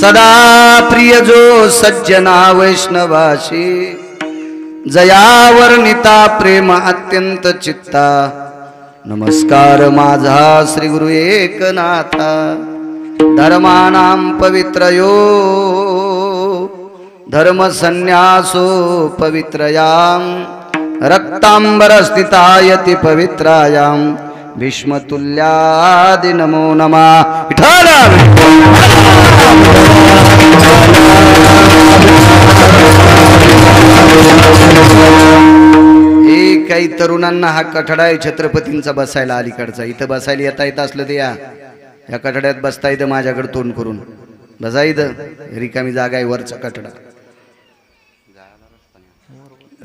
सदा प्रिय जो सज्जना वैष्णवाशी जयावर्णिता प्रेम अत्यंत चित्ता नमस्कार माझा श्री गुरु एकनाथा धर्मानां पवित्रयो धर्म संन्यासो पवित्रयां रक्तांबरस्थितायति पवित्रायां भीष्मतुल्यादि नमो नमः विठ्ठल काही तरुणांना हा कठडा आहे छत्रपतींचा बसायला अलीकडचा इथं बसायला येत असलं ते या कठड्यात बसता येतं माझ्याकडे तोंड करून बसा इथं रिकामी जागा आहे वरचा कठडा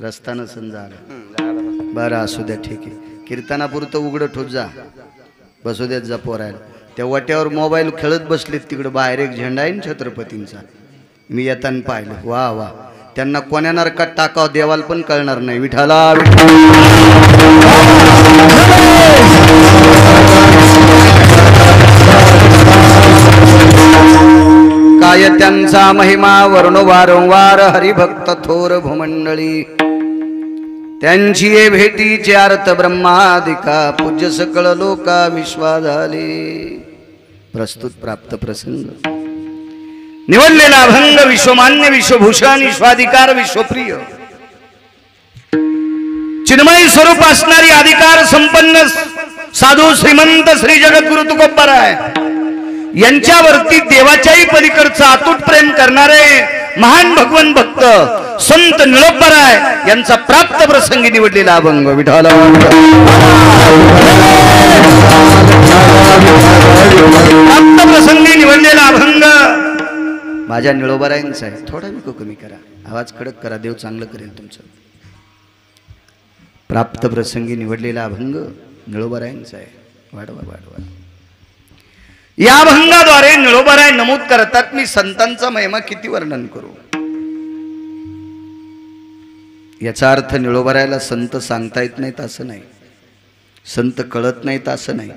रस्ता नसन झाला बरं असू द्या ठीक आहे कीर्तनापुरतं उघडं ठोस जा बसू देत जा पोरायला त्या वाट्यावर मोबाईल खेळत बसलेत तिकडं बाहेर एक झेंडा आहे ना छत्रपतींचा मी येताना पाहिलं वा वा त्यांना कोण्या नरकात टाकाव देवाला पण कळणार नाही विठाला काय त्यांचा महिमा वर्ण वारंवार हरिभक्त थोर भूमंडळी त्यांची ये भेटीचे अर्थ ब्रह्मादिका पूज्य सकळ लोका विश्वा झाले प्रस्तुत प्राप्त प्रसंग निवडलेला अभंग विश्वमान्य विश्वभूषण विश्वाधिकार विश्वप्रिय चिन्मय स्वरूप असणारी अधिकार संपन्न साधू श्रीमंत श्री जगद्गुरु तुकोबाराय यांच्यावरती देवाच्याही पलीकडचं अतूट प्रेम करणारे महान भगवान भक्त संत निळोबाराय यांचा प्राप्त प्रसंगी निवडलेला अभंग विठ्ठल प्राप्त प्रसंगी निवडलेला अभंग माझ्या निळोबारायांचा आहे थोडा विको कमी करा आवाज कडक करा देव चांगलं करेल तुमचं प्राप्त प्रसंगी निवडलेला अभंग निळोबारायांचा आहे वाढवा वाढवा या अभंगाद्वारे निळोबाराय नमूद करतात मी संतांचा महिमा किती वर्णन करू याचा अर्थ निळोबारायला संत सांगता येत नाहीत असं नाही संत कळत नाहीत असं नाही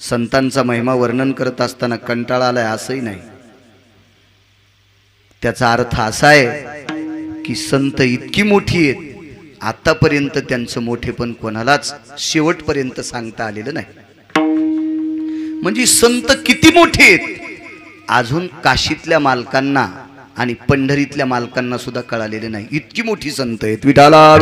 संतांचा महिमा वर्णन करत असताना कंटाळा आलाय असंही नाही त्याचा अर्थ असा आहे की संत इतकी मोठी आहेत आतापर्यंत त्यांचं मोठेपण कोणालाच शेवटपर्यंत सांगता आलेलं नाही म्हणजे संत किती मोठे आहेत अजून काशीतल्या मालकांना आणि पंढरीतल्या मालकांना सुद्धा कळालेले नाही इतकी मोठी संत आहेत विठाला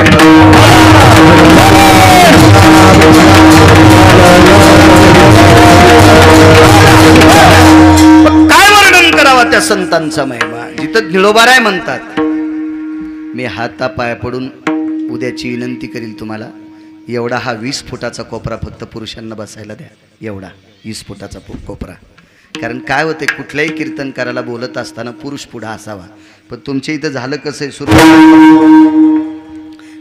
काय वर्णन करावा त्या संतांचा महिमा जिथं निळोबाराय म्हणतात मी हाता पाया पडून उद्याची विनंती करील तुम्हाला एवढा हा 20 फुटाचा कोपरा फक्त पुरुषांना बसायला द्या एवढा 20 फुटाचा कोपरा कारण काय होते कुठल्याही कीर्तन करायला बोलत असताना पुरुष पुढा असावा पण तुमच्या इथं झालं कसं सुरू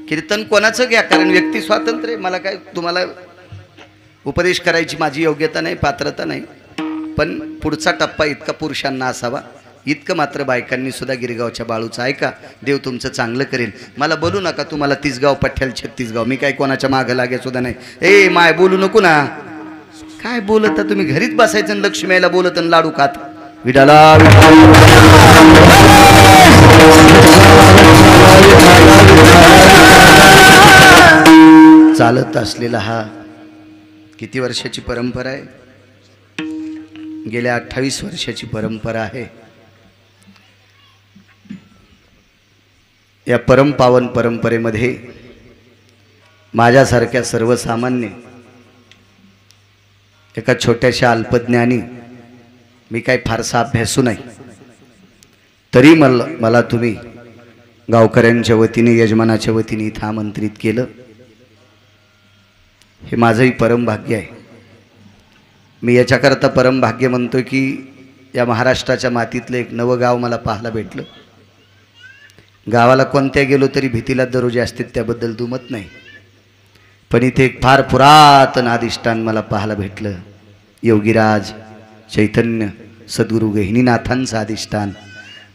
कीर्तन कोणाचं घ्या कारण व्यक्ती स्वातंत्र्य मला काय तुम्हाला उपदेश करायची माझी योग्यता नाही पात्रता नाही पण पुढचा टप्पा इतका पुरुषांना असावा इतकं मात्र बायकांनी सुद्धा गिरगावच्या बाळूचं ऐका देव तुमचं चांगलं करेल मला बोलू नका तुम्हाला 30 गाव पठ्ठ्याला 36 गाव मी काय कोणाच्या मागं लागे सुद्धा नाही ए माय बोलू नको ना काय बोलत तुम्ही घरीच बसायचं लक्ष्मी यायला बोलत लाडू खात विडाला चालत असलेला हा किती वर्षाची परंपरा आहे गेल्या 28 वर्षाची परंपरा आहे या परमपावन परंपरेमध्ये माझ्यासारख्या सर्वसामान्य एका छोट्याशा अल्पज्ञानी मी काही फारसा अभ्यासू नाही तरी मला तुम्ही गावकऱ्यांच्या वतीने यजमानाच्या वतीने इथं आमंत्रित केलं हे माझंही परम भाग्य आहे मी याच्याकरता परम भाग्य म्हणतोय की या महाराष्ट्राच्या मातीतलं एक नवं गाव मला पाहायला भेटलं गावाला कोणत्या गेलो तरी भीतीला दरोजे असतात त्याबद्दल दुमत नाही पण इथे एक फार पुरातन अधिष्ठान मला पाहायला भेटलं योगीराज चैतन्य सद्गुरु गहिनीनाथांचं अधिष्ठान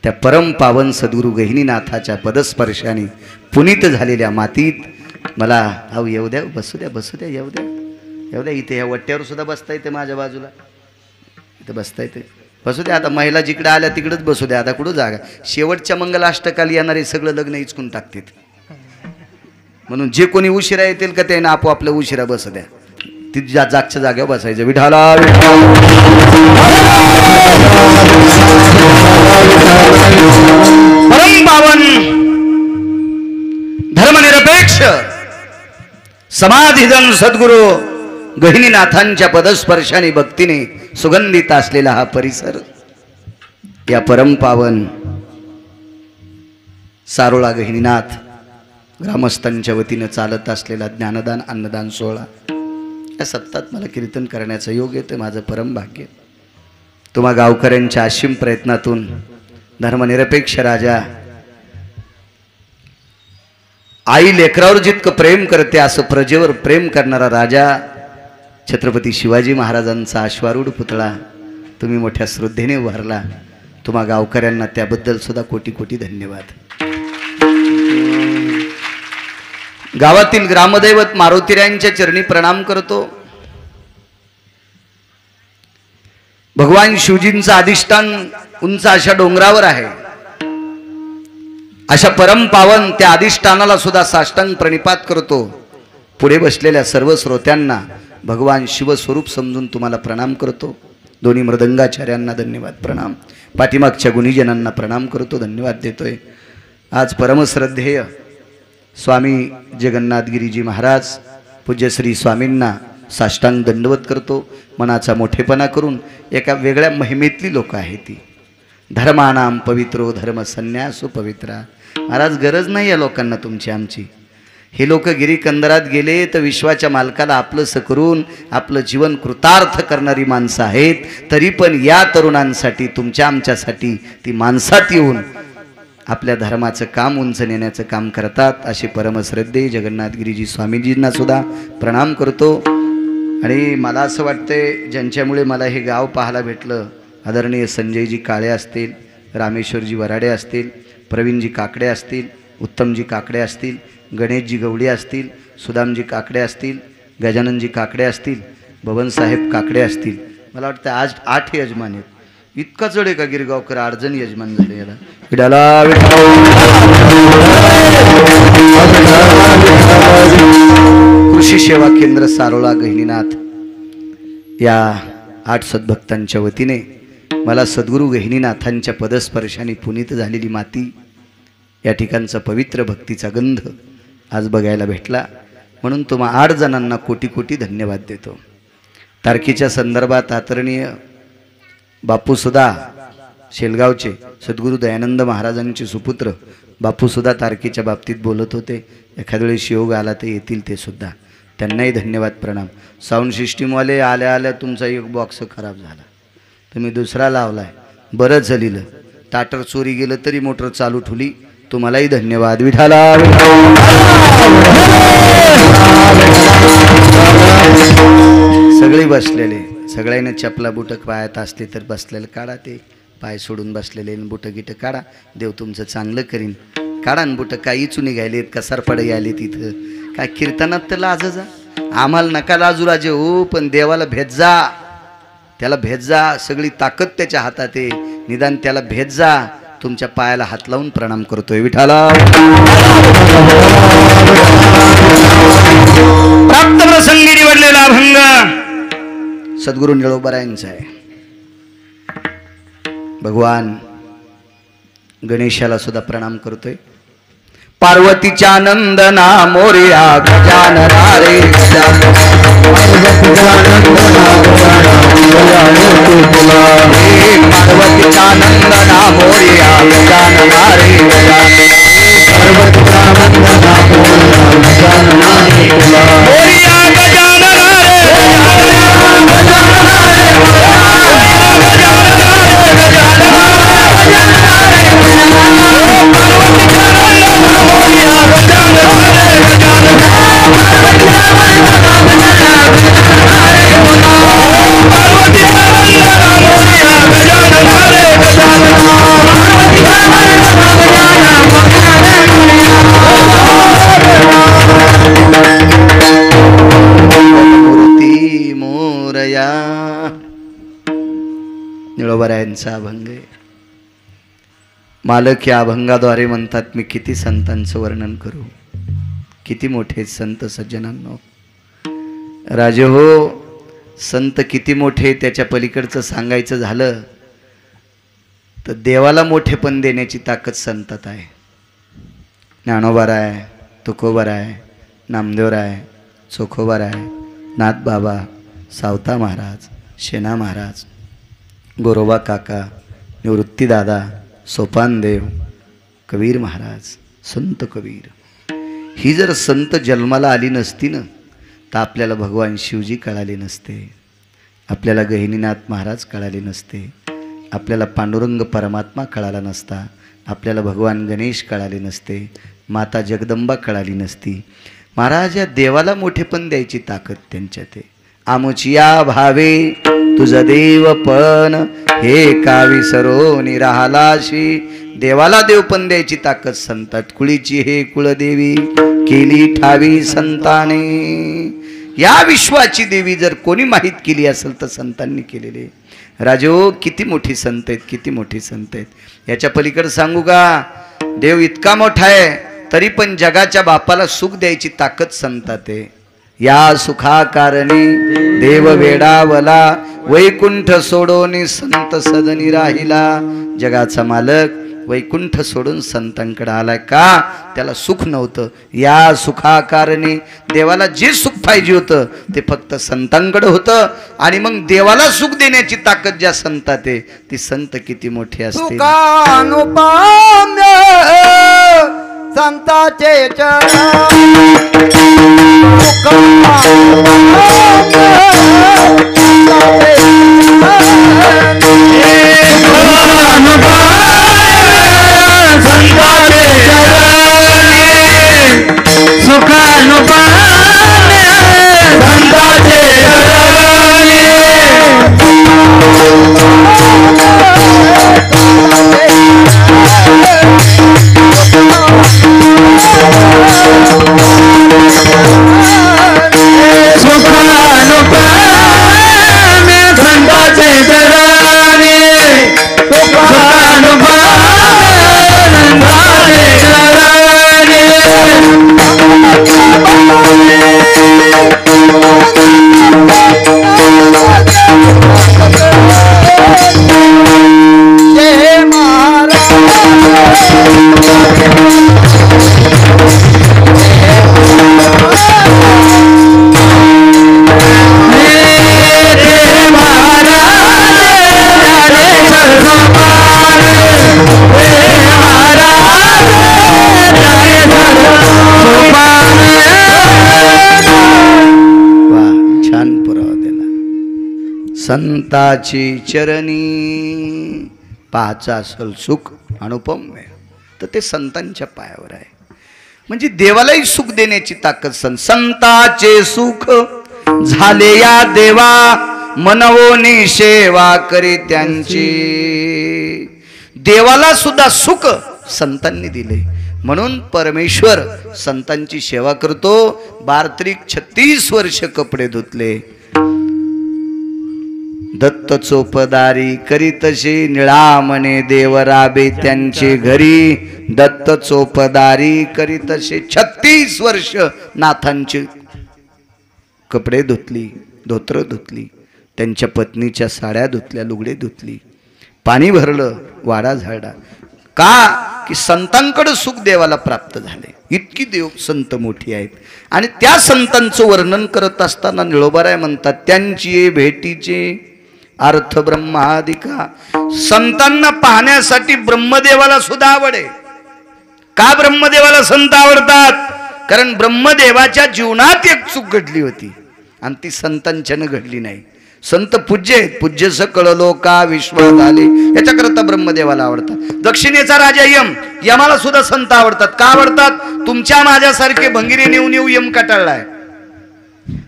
त्या परम पावन सद्गुरु गहिनीनाथाच्या पदस्पर्शाने पुनीत झालेल्या मातीत मला अहो येऊ द्या बसू द्या येऊ द्या इथे ह्या वट्ट्यावर सुद्धा बसता येते माझ्या बाजूला इथं बसता येते बसू द्या आता, महिला जिकडे आल्या तिकडेच बसू द्या आता, कुठं जागा. शेवटच्या मंगलाष्टकाली येणारे सगळं लग्न इचकून टाकतात. म्हणून जे कोणी उशिरा येतील का त्यांना आपोआपलं उशिरा बसू द्या, ती जागच्या जागेवर बसायचं. विठाला परम पावन धर्मनिरपेक्ष समाधिधन सद्गुरू गहिनीनाथांच्या पदस्पर्शाने भक्तीने सुगंधित असलेला हा परिसर, या परम पावन सारोळा गहिनीनाथ ग्रामस्थांच्या वतीनं चालत असलेला ज्ञानदान अन्नदान सोहळा, या सप्ताहात मला कीर्तन करण्याचं योग येतं. माझं परम भाग्य. तुम्हा गावकऱ्यांच्या असीम प्रयत्नातून धर्मनिरपेक्ष राजा, आई लेकरावर जितकं प्रेम करते असं प्रजेवर प्रेम करणारा राजा छत्रपती शिवाजी महाराजांचा अश्वारूढ पुतळा तुम्ही मोठ्या श्रद्धेने उभारला. तुम्हा गावकऱ्यांना त्याबद्दल सुद्धा कोटी कोटी धन्यवाद. गावातील ग्रामदैवत मारुतीरायांच्या चरणी प्रणाम करतो. भगवान शिवजींचं अधिष्ठान उंच अशा डोंगरावर आहे. अशा परम पावन त्या अधिष्ठानाला सुद्धा साष्टांग प्रणिपात करतो. पुढे बसलेल्या सर्व श्रोत्यांना भगवान शिवस्वरूप समजून तुम्हाला प्रणाम करतो. दोन्ही मृदंगाचार्यांना धन्यवाद प्रणाम. पाठीमागच्या गुणीजनांना प्रणाम करतो, धन्यवाद देतोय. आज परमश्रद्धेय स्वामी जगन्नाथगिरीजी महाराज पूज्य श्री स्वामींना साष्टांग दंडवत करतो. मनाचा मोठेपणा करून एका वेगळ्या महिमेतली लोक आहेत ती. धर्मानाम पवित्रो धर्म संन्यासो पवित्रा. महाराज गरज नाही या लोकांना तुमची आमची. हे लोक गिरीकंदरात गेले तर विश्वाच्या मालकाला आपलंसं करून आपलं जीवन कृतार्थ करणारी माणसं आहेत. तरी पण या तरुणांसाठी तुमच्या आमच्यासाठी ती माणसात येऊन आपल्या धर्माचं काम उंच नेण्याचं काम करतात. असे परमश्रद्धेय जगन्नाथगिरीजी स्वामीजींना सुद्धा प्रणाम करतो. आणि मला असं वाटतंय ज्यांच्यामुळे मला हे गाव पाहायला भेटलं, आदरणीय संजयजी काळे असतील, रामेश्वरजी वराडे असतील, प्रवीणजी काकडे असतील, उत्तमजी काकडे असतील, गणेशजी गवडी असतील, सुदामजी काकडे असतील, गजाननजी काकडे असतील, बबनसाहेब काकडे असतील. मला वाटतं आज 8 यजमान आहेत. इतका चढ आहे का गिरगावकर? 8 जण यजमान झाले याला. कृषी सेवा केंद्र सारोळा गहिनीनाथ या 8 सद्भक्तांच्या वतीने मला सद्गुरू गहिनीनाथांच्या पदस्पर्शाने पुनीत झालेली माती, या ठिकाणचा पवित्र भक्तीचा गंध आज बघायला भेटला. म्हणून तुम्हा 8 जणांना कोटी कोटी धन्यवाद देतो. तारखेच्या संदर्भात आदरणीय बापूसुद्धा शेलगावचे सद्गुरू दयानंद महाराजांचे सुपुत्र बापूसुद्धा तारखेच्या बाबतीत बोलत होते. एखाद्या वेळेस योग आला तर येतील ते सुद्धा, त्यांनाही धन्यवाद प्रणाम. साऊंड सिस्टीमवाले आल्या आल्या तुमचा एक बॉक्स खराब झाला, तुम्ही दुसरा लावलाय, बरं झालेलं. टाटर चोरी गेलं तरी मोटर चालू ठेवली, तुम्हालाही धन्यवाद. विठाला सगळे बसलेले, सगळ्यांना चपला बुटक पायात असले तर बसलेलं काढा, ते पाय सोडून बसलेले बुटं गिटं काढा. देव तुमचं चांगलं करीन. काढा न बुटं. काही चुनी घ्यायलेत, कसारपडे आले तिथं. काय कीर्तनात तर लाज जा, आम्हाला नका लाजू राजे हो, पण देवाला भेट जा, त्याला भेट जा. सगळी ताकद त्याच्या हातात आहे, निदान त्याला भेट जा. तुमच्या पायाला हात लावून प्रणाम करतोय. विठाला प्राप्त प्रसंगी निवडलेला अभंग सद्गुरू निळोबरायांचा आहे. भगवान गणेशाला सुद्धा प्रणाम करतोय. पार्वतीच्या नंदना मोरया गजानना रे पार्वतीच्या नंदना मोरया गजानना रे त्यांचा अभंग आहे. मालक या अभंगाद्वारे म्हणतात, मी किती संतांचं वर्णन करू, किती मोठे संत सज्जनांनो. राजे हो, संत किती मोठे त्याच्या पलीकडचं सांगायचं झालं तर देवाला मोठेपण देण्याची ताकद संतात आहे. ज्ञानोबाराय, तुकोबाराय, नामदेवराय, चोखोबाराय, नाथबाबा, सावता महाराज, शेना महाराज, गोरोबा काका, निवृत्तीदादा, सोपानदेव, कबीर महाराज, संत कबीर. ही जर संत जन्माला आली नसती ना तर आपल्याला भगवान शिवजी कळाले नसते, आपल्याला गहिनीनाथ महाराज कळाले नसते, आपल्याला पांडुरंग परमात्मा कळाला नसता, आपल्याला भगवान गणेश कळाले नसते, माता जगदंबा कळाली नसती. महाराज या देवाला मोठेपण द्यायची ताकद त्यांच्यात आहे. आमुचिया भावे तुझ देव पण हे का विसरोनी राहिलाशी. देवाला देवपण द्यायची ताकद संतात. कुळीची हे कुळदेवी केली ठावी संताने. या विश्वाची देवी जर कोणी माहीत केली असेल तर संतांनी केलेले. राजो किती मोठी संत आहेत, किती मोठी संत आहेत. याच्या पलीकडे सांगू का, देव इतका मोठा आहे तरी पण जगाच्या बापाला सुख द्यायची ताकद संतात आहे. या सुखाकारणी देव वेडावला वैकुंठ सोडोनी संत सदनी राहिला. जगाचा मालक वैकुंठ सोडून संतांकडे आलाय का, त्याला सुख नव्हतं. या सुखाकारणी देवाला जे सुख पाहिजे होतं ते फक्त संतांकडे होतं. आणि मग देवाला सुख देण्याची ताकद ज्या संतात आहे ती संत किती मोठी असते. संताचे संताची चरणी पाहायचं असल सुख अनुपम्य तर ते संतांच्या पायावर आहे. म्हणजे देवालाही सुख देण्याची ताकद संताचे सुख झाले या देवा मनवोनी सेवा करी त्यांची. देवाला सुद्धा सुख संतांनी दिले म्हणून परमेश्वर संतांची सेवा करतो. बार्त्रिक 36 वर्ष कपडे धुतले. दत्त चोपदारी करीतसे निळामणे देवराबे त्यांचे घरी. दत्त चोपदारी करीतसे 36 वर्ष नाथांची कपडे धुतली, धोत्र धुतली, त्यांच्या पत्नीच्या साड्या धुतल्या, लुगडे धुतली, पाणी भरलं, वाडा झाडा. का की संतांकडे सुख देवाला प्राप्त झाले. इतकी देव संत मोठी आहेत. आणि त्या संतांचं वर्णन करत असताना निळोबाराय म्हणतात, त्यांची भेटीचे अर्थ ब्रह्मादिका. संतांना पाहण्यासाठी ब्रह्मदेवाला सुद्धा आवडे. का ब्रह्मदेवाला संत आवडतात? कारण ब्रह्मदेवाच्या जीवनात एक चूक घडली होती आणि ती संतांच्यानं घडली नाही. संत पूज्य आहेत, पूज्य सकळ लोका विश्व झाले याच्याकरता ब्रह्मदेवाला आवडतात. दक्षिणेचा राजा यमाला सुद्धा संत आवडतात. का आवडतात? तुमच्या माझ्यासारखे भंगिरी नेऊ नेऊ यम कटाळलाय.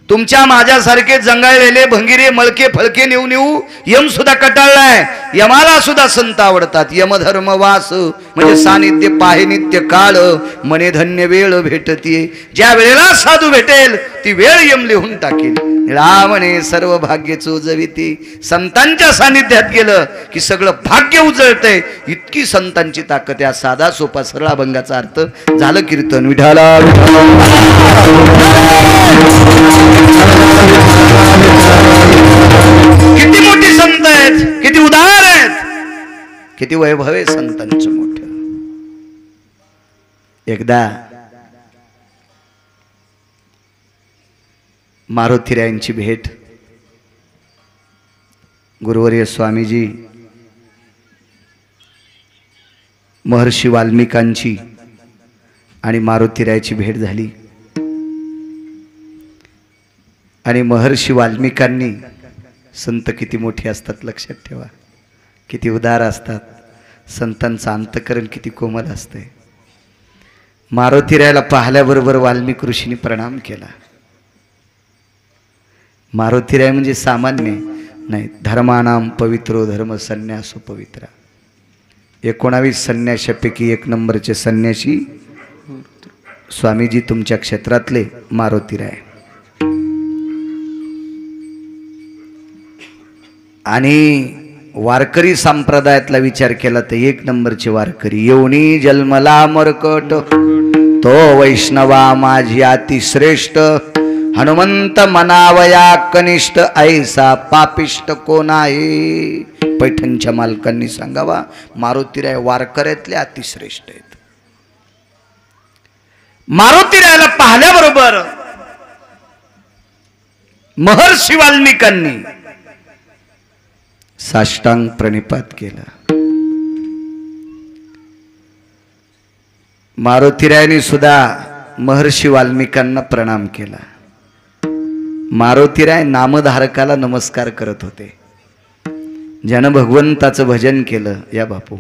तुमच्या माझ्यासारखे जंगाळलेले भंगिरे मळके फळके नेऊ नेऊ यम सुद्धा कटाळलाय. यमाला सुद्धा संत आवडतात. यमधर्म वास म्हणजे सानिध्य पाहे नित्य काळ मने धन्य वेळ भेटतीये. ज्या वेळेला साधू भेटेल ती वेळ यम लिहून टाकेल. निळावणे सर्व भाग्य चोजविते. संतांच्या सानिध्यात गेलं की सगळं भाग्य उजळतंय. इतकी संतांची ताकद. या साधा सोपा सरळ अभंगाचा अर्थ झालं कीर्तन. विठाला किती मोठी संत आहेत, किती उदार आहेत, किती वैभव आहे संतांचं मोठं. एकदा मारुतीरायांची भेट. गुरुवर्य स्वामीजी महर्षी वाल्मिकांची आणि मारुतीरायाची भेट झाली. आणि महर्षी वाल्मिकांनी, संत किती मोठे असतात लक्षात ठेवा, किती उदार असतात. संतांचं अंतकरण किती कोमल असते. मारुतीरायाला पाहिल्याबरोबर वाल्मिक ऋषींनी प्रणाम केला. मारुतीराय म्हणजे सामान्य नाही. धर्मानाम पवित्रो धर्म संन्यासो पवित्रा. 19 संन्याशापैकी 1 नंबरचे संन्यासी स्वामीजी तुमच्या क्षेत्रातले मारुतीराय. आणि वारकरी संप्रदायातला विचार केला तर 1 नंबरचे वारकरी. येऊनी जन्मला मरकट तो वैष्णवा माझी अतिश्रेष्ठ. हनुमंत मनावया कनिष्ठ ऐसा पापिष्ट कोण आहे. पैठणच्या मालकांनी सांगावा मारुतीराय वारकऱ्यातले अतिश्रेष्ठ आहेत. मारुतीरायाला पाहिल्याबरोबर महर्षी वाल्मिकांनी साष्टांग प्रणिपात केला. मारुतीरायांनी सुद्धा महर्षी वाल्मिकांना प्रणाम केला. मारुतीराय नामधारकाला नमस्कार करत होते. ज्यानं भगवंताचं भजन केलं. या बापू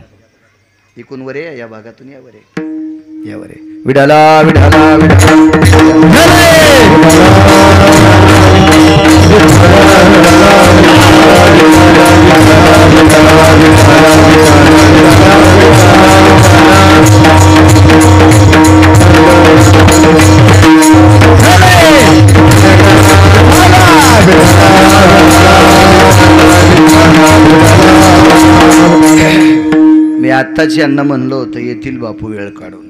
इकून वरे या भागातून या वरे, या वरे. विडाला विडाला मी आत्ताच यांना म्हणलो होतं येथील बापू वेळ काढून.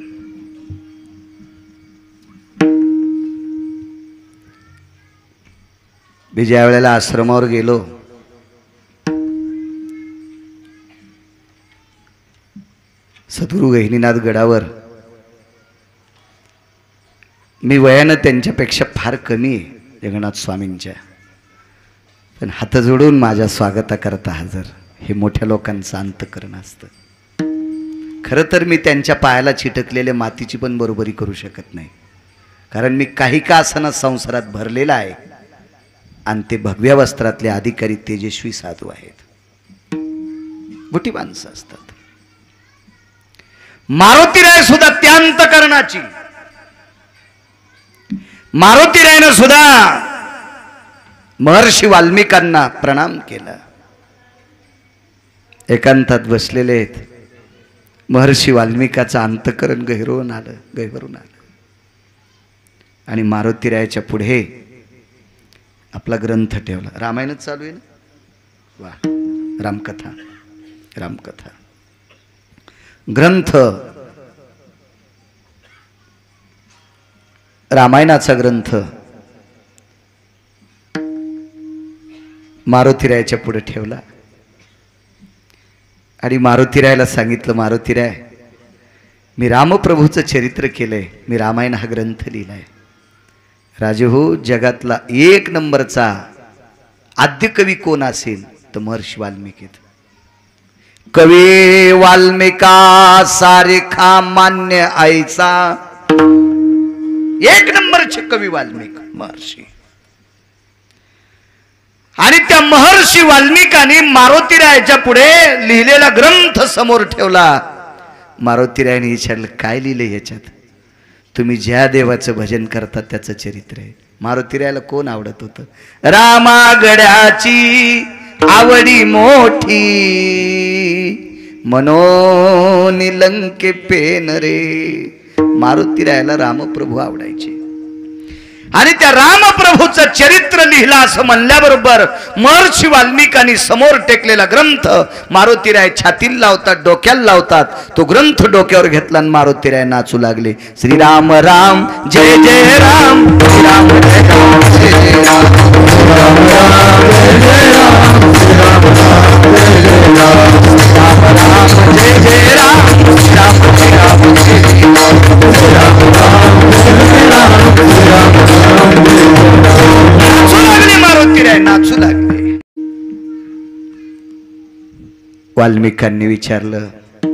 मी ज्या वेळेला आश्रमावर गेलो सद्गुरू गहिनीनाथ गडावर, मी वयानं त्यांच्यापेक्षा फार कमी आहे जगन्नाथ स्वामींच्या, पण हात जोडून माझ्या स्वागताकरता हजर. हे मोठ्या लोकांचं अंतकरण असतं. खरं तर मी त्यांच्या पायाला चिटकलेल्या मातीची पण बरोबरी करू शकत नाही, कारण मी काही का असना संसारात भरलेला आहे आणि ते भगव्या वस्त्रातले अधिकारी तेजस्वी साधू आहेत, मोठी माणसं असतात. मारुतीराय सुद्धा त्या अंतकरणाची. मारुतीरायनं सुद्धा महर्षी वाल्मिकांना प्रणाम केला. एकांतात बसलेले आहेत. महर्षी वाल्मिकाचं अंतकरण गहिरून आलं. आणि मारुतीरायाच्या पुढे आपला ग्रंथ ठेवला. रामायणच चालू आहे ना. वा, रामकथा ग्रंथ, रामायणाचा ग्रंथ मारुतीरायाच्या पुढे ठेवला. आणि मारुतीरायाला सांगितलं, मारुतीराय मी रामप्रभूचं चरित्र केलंय, मी रामायण हा ग्रंथ लिहिलाय. राजे हो, जगातला 1 नंबरचा आद्य कवी कोण असेल तर महर्षी वाल्मिकी. कवी वाल्मिका सारेखा मान्य आईचा. 1 नंबरचे कवी वाल्मिक महर्षी. आणि त्या महर्षी वाल्मिकांनी मारुतीरायाच्या पुढे लिहिलेला ग्रंथ समोर ठेवला. मारुतीरायाने विचारलं, काय लिहिले याच्यात? तुम्ही ज्या देवाचं भजन करता त्याचं चरित्र आहे. मारुतीरायाला कोण आवडत होतं? रामागड्याची आवडी मोठी मनोनी लंके पेन रे. मारुतीरायाला रामप्रभू आवडायचे आणि त्या रामप्रभूचं चरित्र लिहिलं असं म्हणल्याबरोबर महर्षी वाल्मिकांनी समोर टेकलेला ग्रंथ मारुतीराय छातीला लावतात, डोक्याला लावतात. तो ग्रंथ डोक्यावर घेतला आणि मारुतीराय नाचू लागले. श्रीराम राम जय जय राम, श्रीराम जय राम जय जय राम, श्रीराम राम जय जय राम, श्रीराम राम जय जय राम, श्रीराम राम जय जय राम, श्रीराम राम जय जय राम, श्रीराम राम जय जय राम, श्रीराम नाचू लागले. मारुतीराय नाचू लागले. वाल्मिकांनी विचारलं,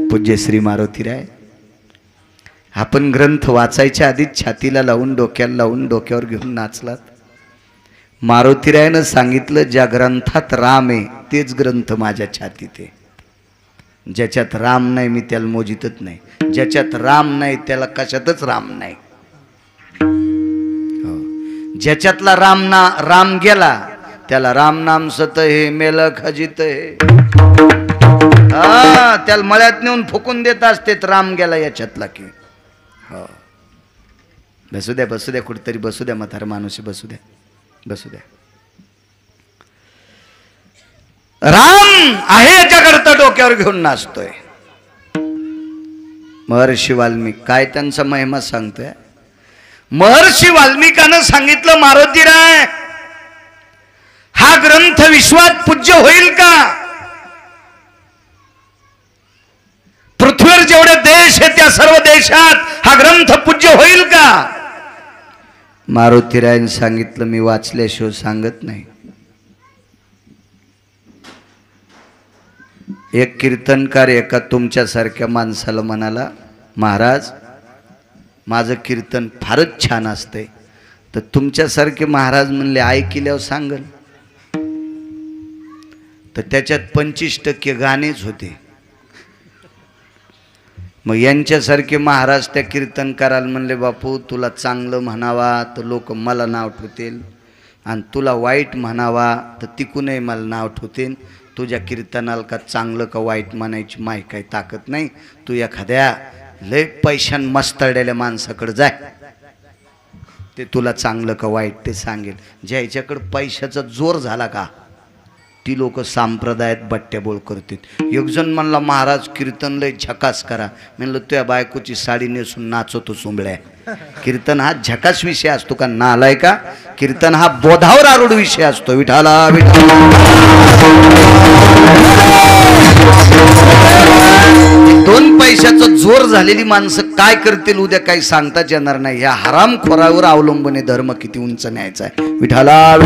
पूज्य श्री मारुतीराय, आपण ग्रंथ वाचायच्या आधीच छातीला लावून डोक्याला लावून डोक्यावर घेऊन नाचलात. मारुतीरायानं सांगितलं, ज्या ग्रंथात राम आहे तेच ग्रंथ माझ्या छातीत आहे. ज्याच्यात राम नाही मी त्याला मोजितच नाही. ज्याच्यात राम नाही त्याला कशातच राम नाही. ज्याच्यातला राम गेला त्याला राम नाम सत हे मेल खजित हे. त्याला मळ्यात नेऊन फुकून देत असते राम गेला याच्यातला की. हो, बसू द्या बसू द्या, कुठेतरी बसू द्या, म्हातारा माणूस बसू द्या बसू द्या. राम आहे याच्याकरता डोक्यावर घेऊन नाचतोय. महर्षी वाल्मिक काय त्यांचा महिमा सांगतोय. महर्षी वाल्मिकानं सांगितलं, मारुतीराय हा ग्रंथ विश्वात पूज्य होईल का? पृथ्वीवर जेवढे देश आहेत त्या सर्व देशात हा ग्रंथ पूज्य होईल का? मारुतीरायने सांगितलं, मी वाचल्याशिवाय सांगत नाही. एक कीर्तनकार एका तुमच्यासारख्या माणसाला म्हणाला, महाराज माझं कीर्तन फारच छान असतंय. तर तुमच्यासारखे महाराज म्हणले ऐकल्यावर सांगल. तर त्याच्यात 25% गाणेच होते. मग यांच्यासारखे महाराज त्या कीर्तनकाराला म्हणले, बापू तुला चांगलं म्हणावा तर लोक मला नाव ठेवतील आणि तुला वाईट म्हणावा तर तिकूनही मला नाव ठेवतील. तुझ्या कीर्तनाला का चांगलं का वाईट म्हणायची माही काही ताकद नाही. तू एखाद्या लय पैशान मस्तळलेल्या माणसाकडे जाय, ते तुला चांगलं का वाईट ते सांगेल. ज्याच्याकडे पैशाचा जोर झाला का ती लोक संप्रदायात बट्ट्याबोळ करतात. एक जण म्हणला, महाराज कीर्तन लय झकास करा. म्हणलं, तुझ्या बायकोची साडी नेसून नाचवतो सुंबळ्या. कीर्तन हा झकास विषय असतो का नालाय का? कीर्तन हा बोधावर आरूढ विषय असतो. विठाला दोन पैशाचं जोर झालेली माणसं काय करतील उद्या काही सांगताच येणार नाही. ह्या हरामखोरावर अवलंबून धर्म किती उंच न्यायचा आहे. विठाला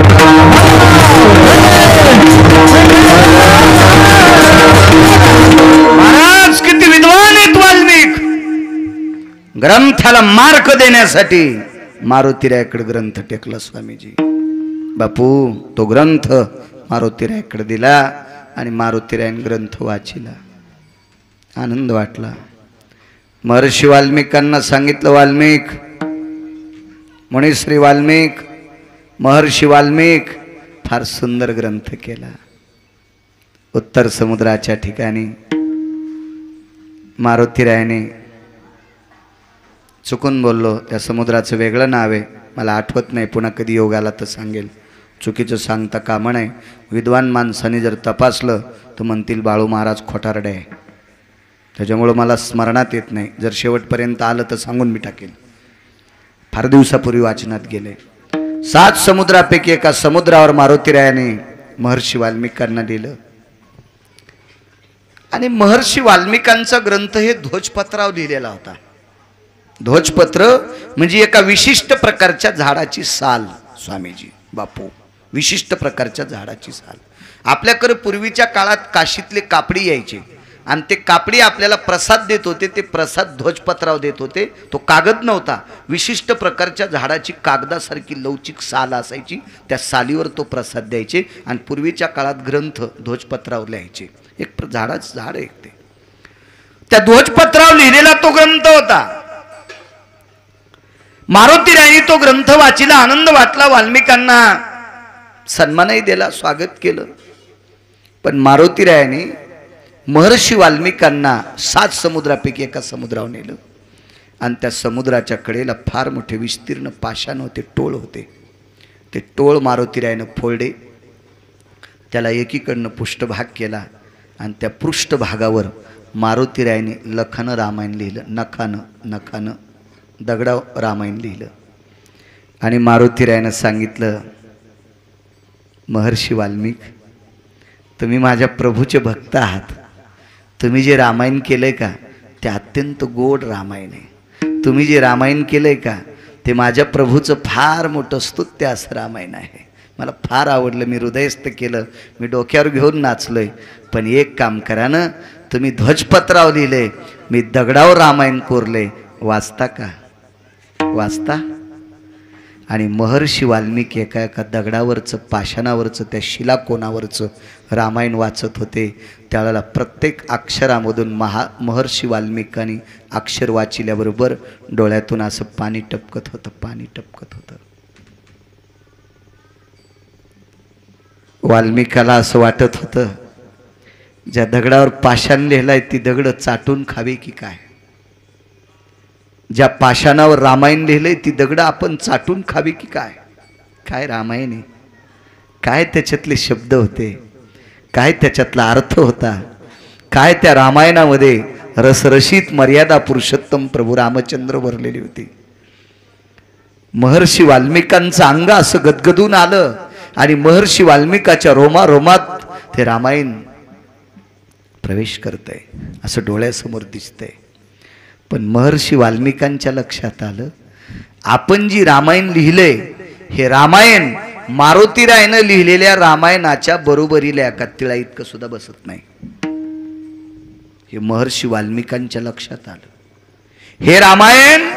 महाराज किती विद्वान आहेत वाल्मिक. ग्रंथाला मार्क देण्यासाठी मारुतीरायाकडे ग्रंथ टेकला स्वामीजी. बापू तो ग्रंथ मारुतीरायाकडे दिला आणि मारुतीरायाने ग्रंथ वाचिला. आनंद वाटला. महर्षी वाल्मिकांना सांगितलं, वाल्मिक मुनीश्री वाल्मिक महर्षी वाल्मिक फार सुंदर ग्रंथ केला. उत्तर समुद्राच्या ठिकाणी मारुतीरायाने चुकून बोललो, त्या समुद्राचं वेगळं नाव आहे, मला आठवत नाही, पुन्हा कधी योग आला तर सांगेल. चुकीचं सांगता कामा नये. विद्वान माणसाने जर तपासलं तर म्हणतील बाळू महाराज खोटारडे आहे. त्याच्यामुळं मला स्मरणात येत नाही. जर शेवटपर्यंत आलं तर सांगून मी टाकेल. फार दिवसापूर्वी वाचनात गेले. 7 समुद्रापैकी एका समुद्रावर मारुतीरायाने महर्षी वाल्मिकांना दिलं. आणि महर्षी वाल्मिकांचा ग्रंथ हे ध्वजपत्रावर लिहिलेला होता. ध्वजपत्र म्हणजे एका विशिष्ट प्रकारच्या झाडाची साल. स्वामीजी बापू विशिष्ट प्रकारच्या झाडाची साल. आपल्याकडे पूर्वीच्या काळात काशीतले कापडी यायचे आणि ते कापडी आपल्याला प्रसाद देत होते. ते प्रसाद ध्वजपत्रावर देत होते. तो कागद नव्हता, विशिष्ट प्रकारच्या झाडाची कागदासारखी लवचिक साल असायची. त्या सालीवर तो प्रसाद द्यायचे आणि पूर्वीच्या काळात ग्रंथ ध्वजपत्रावर लिहायचे. एक झाडाचं झाड आहे ते. त्या ध्वजपत्रावर लिहिलेला तो ग्रंथ होता. मारुतीरायांनी तो ग्रंथ वाचिला, आनंद वाटला, वाल्मिकांना सन्मानही दिला, स्वागत केलं. पण मारुतीरायांनी महर्षी वाल्मिकांना 7 समुद्रापैकी एका समुद्रावर नेलं आणि त्या समुद्राच्या कडेला फार मोठे विस्तीर्ण पाषाण होते, टोळ होते. ते टोळ मारुतीरायानं फोडले, त्याला एकीकडनं पृष्ठभाग केला आणि त्या पृष्ठभागावर मारुतीरायाने लखानं रामायण लिहिलं, नखानं दगडावर रामायण लिहिलं. आणि मारुतीरायानं सांगितलं, महर्षी वाल्मिक, तुम्ही माझ्या प्रभूचे भक्त आहात. तुम्ही जे रामायण केलंय का ते अत्यंत गोड रामायण आहे. तुम्ही जे रामायण केलंय का ते माझ्या प्रभूचं फार मोठं स्तुत्य असं रामायण आहे. मला फार आवडलं, मी हृदयस्थ केलं, मी डोक्यावर घेऊन नाचलोय. पण एक काम करा ना, तुम्ही ध्वजपत्रावर लिहिले, मी दगडावर रामायण कोरले, वाचता का? वाचता? आणि महर्षी वाल्मिकी एका एका दगडावरचं, पाषाणावरचं, त्या शिलाकोनावरचं रामायण वाचत होते. त्यावेळेला प्रत्येक अक्षरामधून महर्षी वाल्मिकांनी अक्षर वाचिल्याबरोबर डोळ्यातून असं पाणी टपकत होतं. वाल्मिकाला असं वाटत होतं, ज्या दगडावर पाषाण लिहिलंय ती दगड चाटून खावी की काय? ज्या पाषाणावर रामायण लिहिलंय ती दगड आपण चाटून खावी की काय? काय रामायण आहे, काय त्याच्यातले शब्द होते, काय त्याच्यातला अर्थ होता, काय त्या रामायणामध्ये रसरशीत मर्यादा पुरुषोत्तम प्रभू रामचंद्र भरलेली होती. महर्षी वाल्मिकांचं अंग असं गदगदून आलं आणि महर्षी वाल्मिकाच्या रोमारोमात ते रामायण प्रवेश करतंय असं डोळ्यासमोर दिसतंय. पण महर्षी वाल्मिकांच्या लक्षात आलं, आपण जी रामायण लिहिलंय हे रामायण मारुतीरायानं लिहिलेल्या रामायणाच्या बरोबरीला एका तिळा इतकं सुद्धा बसत नाही. हे महर्षी वाल्मिकांच्या लक्षात आलं, हे रामायण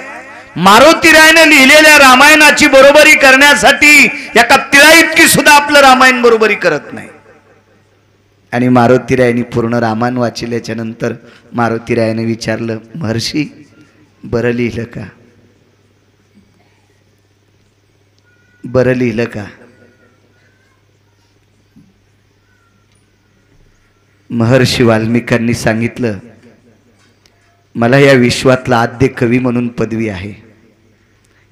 मारुतीरायानं लिहिलेल्या रामायणाची बरोबरी करण्यासाठी एका तिळा इतकी सुद्धा आपलं रामायण बरोबरी करत नाही. आणि मारुतीरायांनी पूर्ण रामायण वाचिल्याच्या नंतर मारुतीरायाने विचारलं, महर्षी बरं लिहिलं का? बरं लिहिलं का? महर्षी वाल्मिकांनी सांगितलं, मला या विश्वातला आद्य कवी म्हणून पदवी आहे,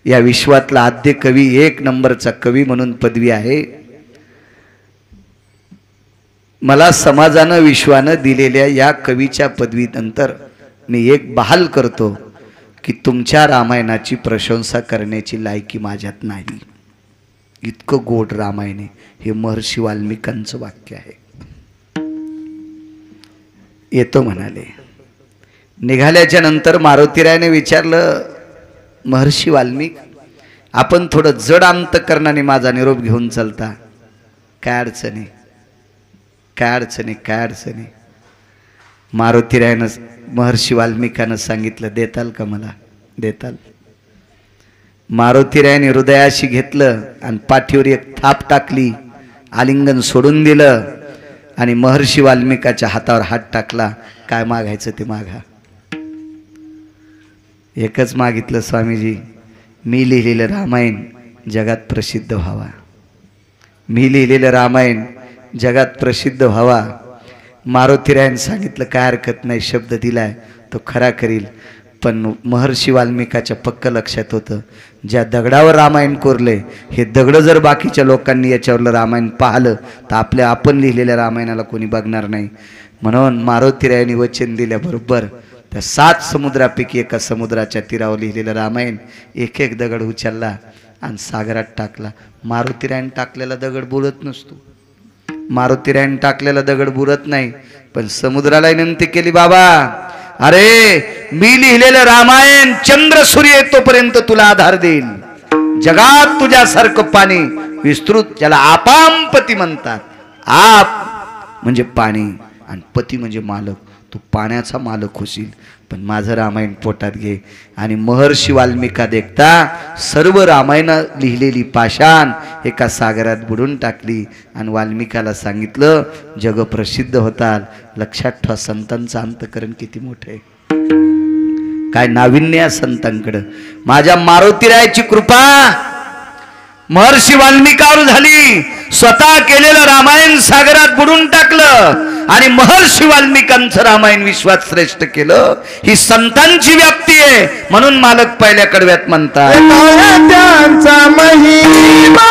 या विश्वातला आद्य कवी, 1 नंबरचा कवी म्हणून पदवी आहे. मला समाजानं विश्वानं दिलेल्या या कवीच्या पदवीनंतर मी एक बहाल करतो की तुमच्या रामायणाची प्रशंसा करण्याची लायकी माझ्यात नाही. इतकं गोड रामायण आहे. हे महर्षी वाल्मिकांचं वाक्य आहे. येतो म्हणाले. निघाल्याच्या नंतर मारुतीरायाने विचारलं, महर्षी वाल्मिक, आपण थोडं जड अंतकरणाने माझा निरोप घेऊन चालता? काय अडचणी, काय अडचणी, काय अडचणी? मारुतीरायानं महर्षी वाल्मिकांना सांगितलं, देताल का मला? देताल? मारुतीरायाने हृदयाशी घेतलं आणि पाठीवर एक थाप टाकली, आलिंगन सोडून दिलं आणि महर्षी वाल्मिकाच्या हातावर हात टाकला. काय मागायचं ते मागा. एकच मागितलं, स्वामीजी, मी लिहिलेलं रामायण जगात प्रसिद्ध व्हावा. मी लिहिलेलं रामायण जगात प्रसिद्ध व्हावा. मारुतीरायाने सांगितलं, काय हरकत नाही, शब्द दिलाय तो खरा करील. पण महर्षी वाल्मिकाच्या पक्क लक्षात होतं, ज्या दगडावर रामायण कोरले हे दगड जर बाकीच्या लोकांनी याच्यावरलं रामायण पाहिलं तर आपण लिहिलेल्या रामायणाला कोणी बघणार नाही. म्हणून मारुतीरायाने वचन दिल्याबरोबर त्या 7 समुद्रापैकी एका समुद्राच्या तीरावर लिहिलेलं रामायण एक एक दगड उचलला आणि सागरात टाकला. मारुतीरायाने टाकलेला दगड बुडत नसतो, मारुतीरायाने टाकलेला दगड बुडत नाही. पण समुद्राला विनंती केली, बाबा, अरे मी लिहिलेलं रामायण चंद्र सूर्य येतोपर्यंत तुला आधार देईल. जगात तुझ्यासारखं पाणी विस्तृत, ज्याला आपामपती म्हणतात. आप म्हणजे पाणी आणि पती म्हणजे मालक. तू पाण्याचा मालक होशील, पण माझं रामायण पोटात घे. आणि महर्षी वाल्मिका देखता सर्व रामायण लिहिलेली पाषाण एका सागरात बुडून टाकली आणि वाल्मिकाला सांगितलं, जग प्रसिद्ध होतात. लक्षात ठेवा, संतांचं अंतकरण किती मोठं आहे. काय नाविन्य या संतांकडं. माझ्या मारुतीरायाची कृपा महर्षी वाल्मिकावर झाली. स्वतः केलेलं रामायण सागरात बुडून टाकलं आणि महर्षी वाल्मिकांचं रामायण विश्वात श्रेष्ठ केलं. ही संतांची व्याप्ती आहे. म्हणून मालक पहिल्या कडव्यात म्हणतात त्यांचा महिमा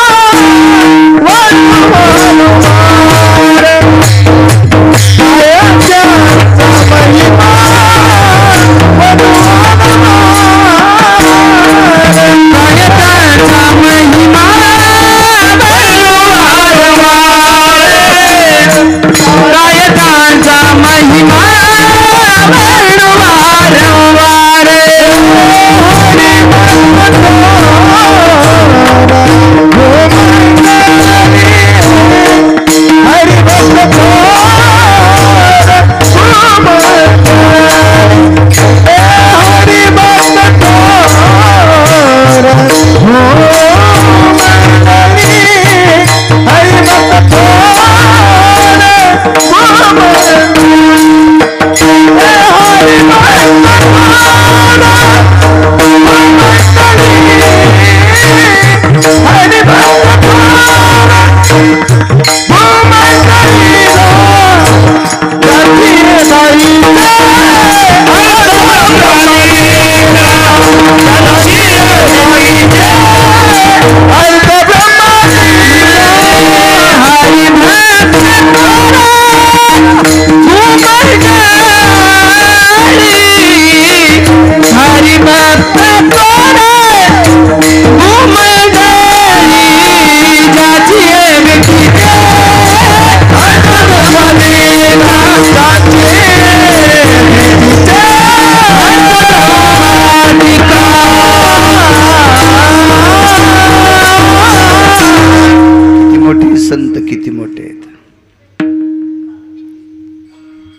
संत किती मोठे आहेत.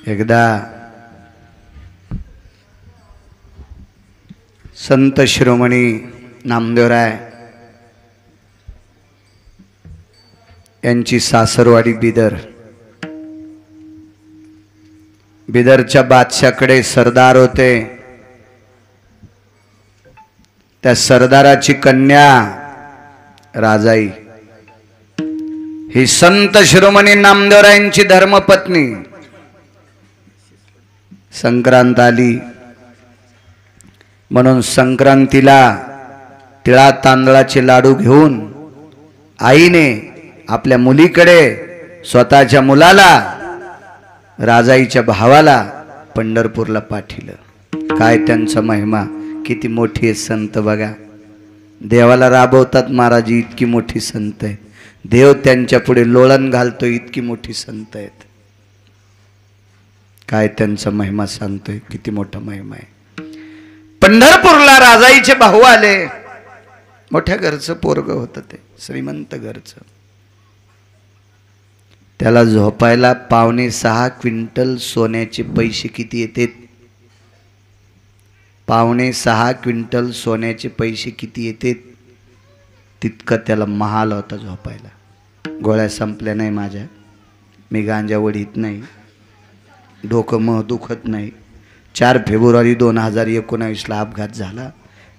एकदा संत शिरोमणी नामदेवराय यांची सासरवाडी बिदर. बिदरच्या बादशाकडे सरदार होते. त्या सरदाराची कन्या राजाई ही संत शिरोमणी नामदेवरायांची धर्मपत्नी. संक्रांत आली म्हणून संक्रांतीला तिळा तांदळाचे लाडू घेऊन आईने आपल्या मुलीकडे स्वतःच्या मुलाला राजाईच्या भावाला पंढरपूरला पाठविलं. काय त्यांचा महिमा, किती मोठी आहे संत बघा. देवाला राबवतात महाराज, इतकी मोठी संत आहेत. देव त्यांच्या पुढे लोळण घालतो, इतकी मोठी संत आहेत. काय त्यांचा महिमा सांगतोय, किती मोठा महिमा आहे. पंढरपूरला राजाईचे भाऊ आले. मोठ्या घरचं पोरग होतं, ते श्रीमंत घरचं. त्याला झोपायला 5.5 क्विंटल सोन्याचे पैसे किती येते? 5.5 क्विंटल सोन्याचे पैसे किती येते? तितकं त्याला महाल होता झोपायला. गोळ्या संपल्या नाही माझ्या, मी गांजा वडीत नाही, डोकं मग दुखत नाही. 4 फेब्रुवारी 2019ला अपघात झाला.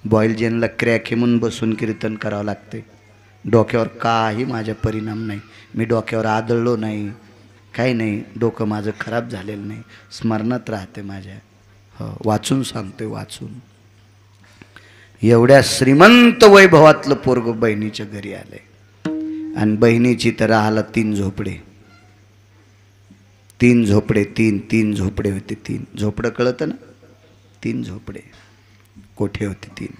बॉयलजेनला क्रॅक म्हणून बसून कीर्तन करावं लागते. डोक्यावर काही माझा परिणाम नाही, मी डोक्यावर आदळलो नाही, काही नाही. डोकं माझं खराब झालेलं नाही, स्मरणात राहते माझ्या. हो, वाचून सांगतोय, वाचून. एवढ्या श्रीमंत वैभवातलं पोरग बहिणीच्या घरी आलंय आणि बहिणीची तर राहायला 3 झोपडे. 3 झोपडे, 3 झोपडे होते. 3 झोपडं कळतं ना, 3 झोपडे कोठे होते 3.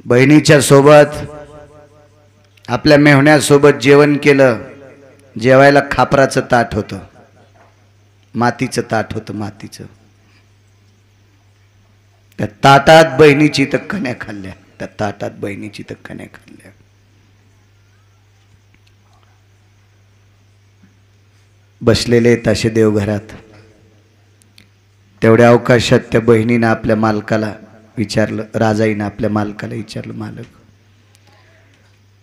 बहिणीच्या सोबत आपल्या मेहुण्यासोबत जेवण केलं. जेवायला खापराचं ताट होतं, मातीचं ताट होतं, मातीचं. त्या ताटात बहिणीची तर कण्या खाल्ल्या, त्या ताटात बहिणीची तर कण्या खाल्ल्या. बसलेले तसे देवघरात. तेवढ्या अवकाशात त्या बहिणीनं आपल्या मालकाला विचारलं, राजाईनं आपल्या मालकाला विचारलं, मालक,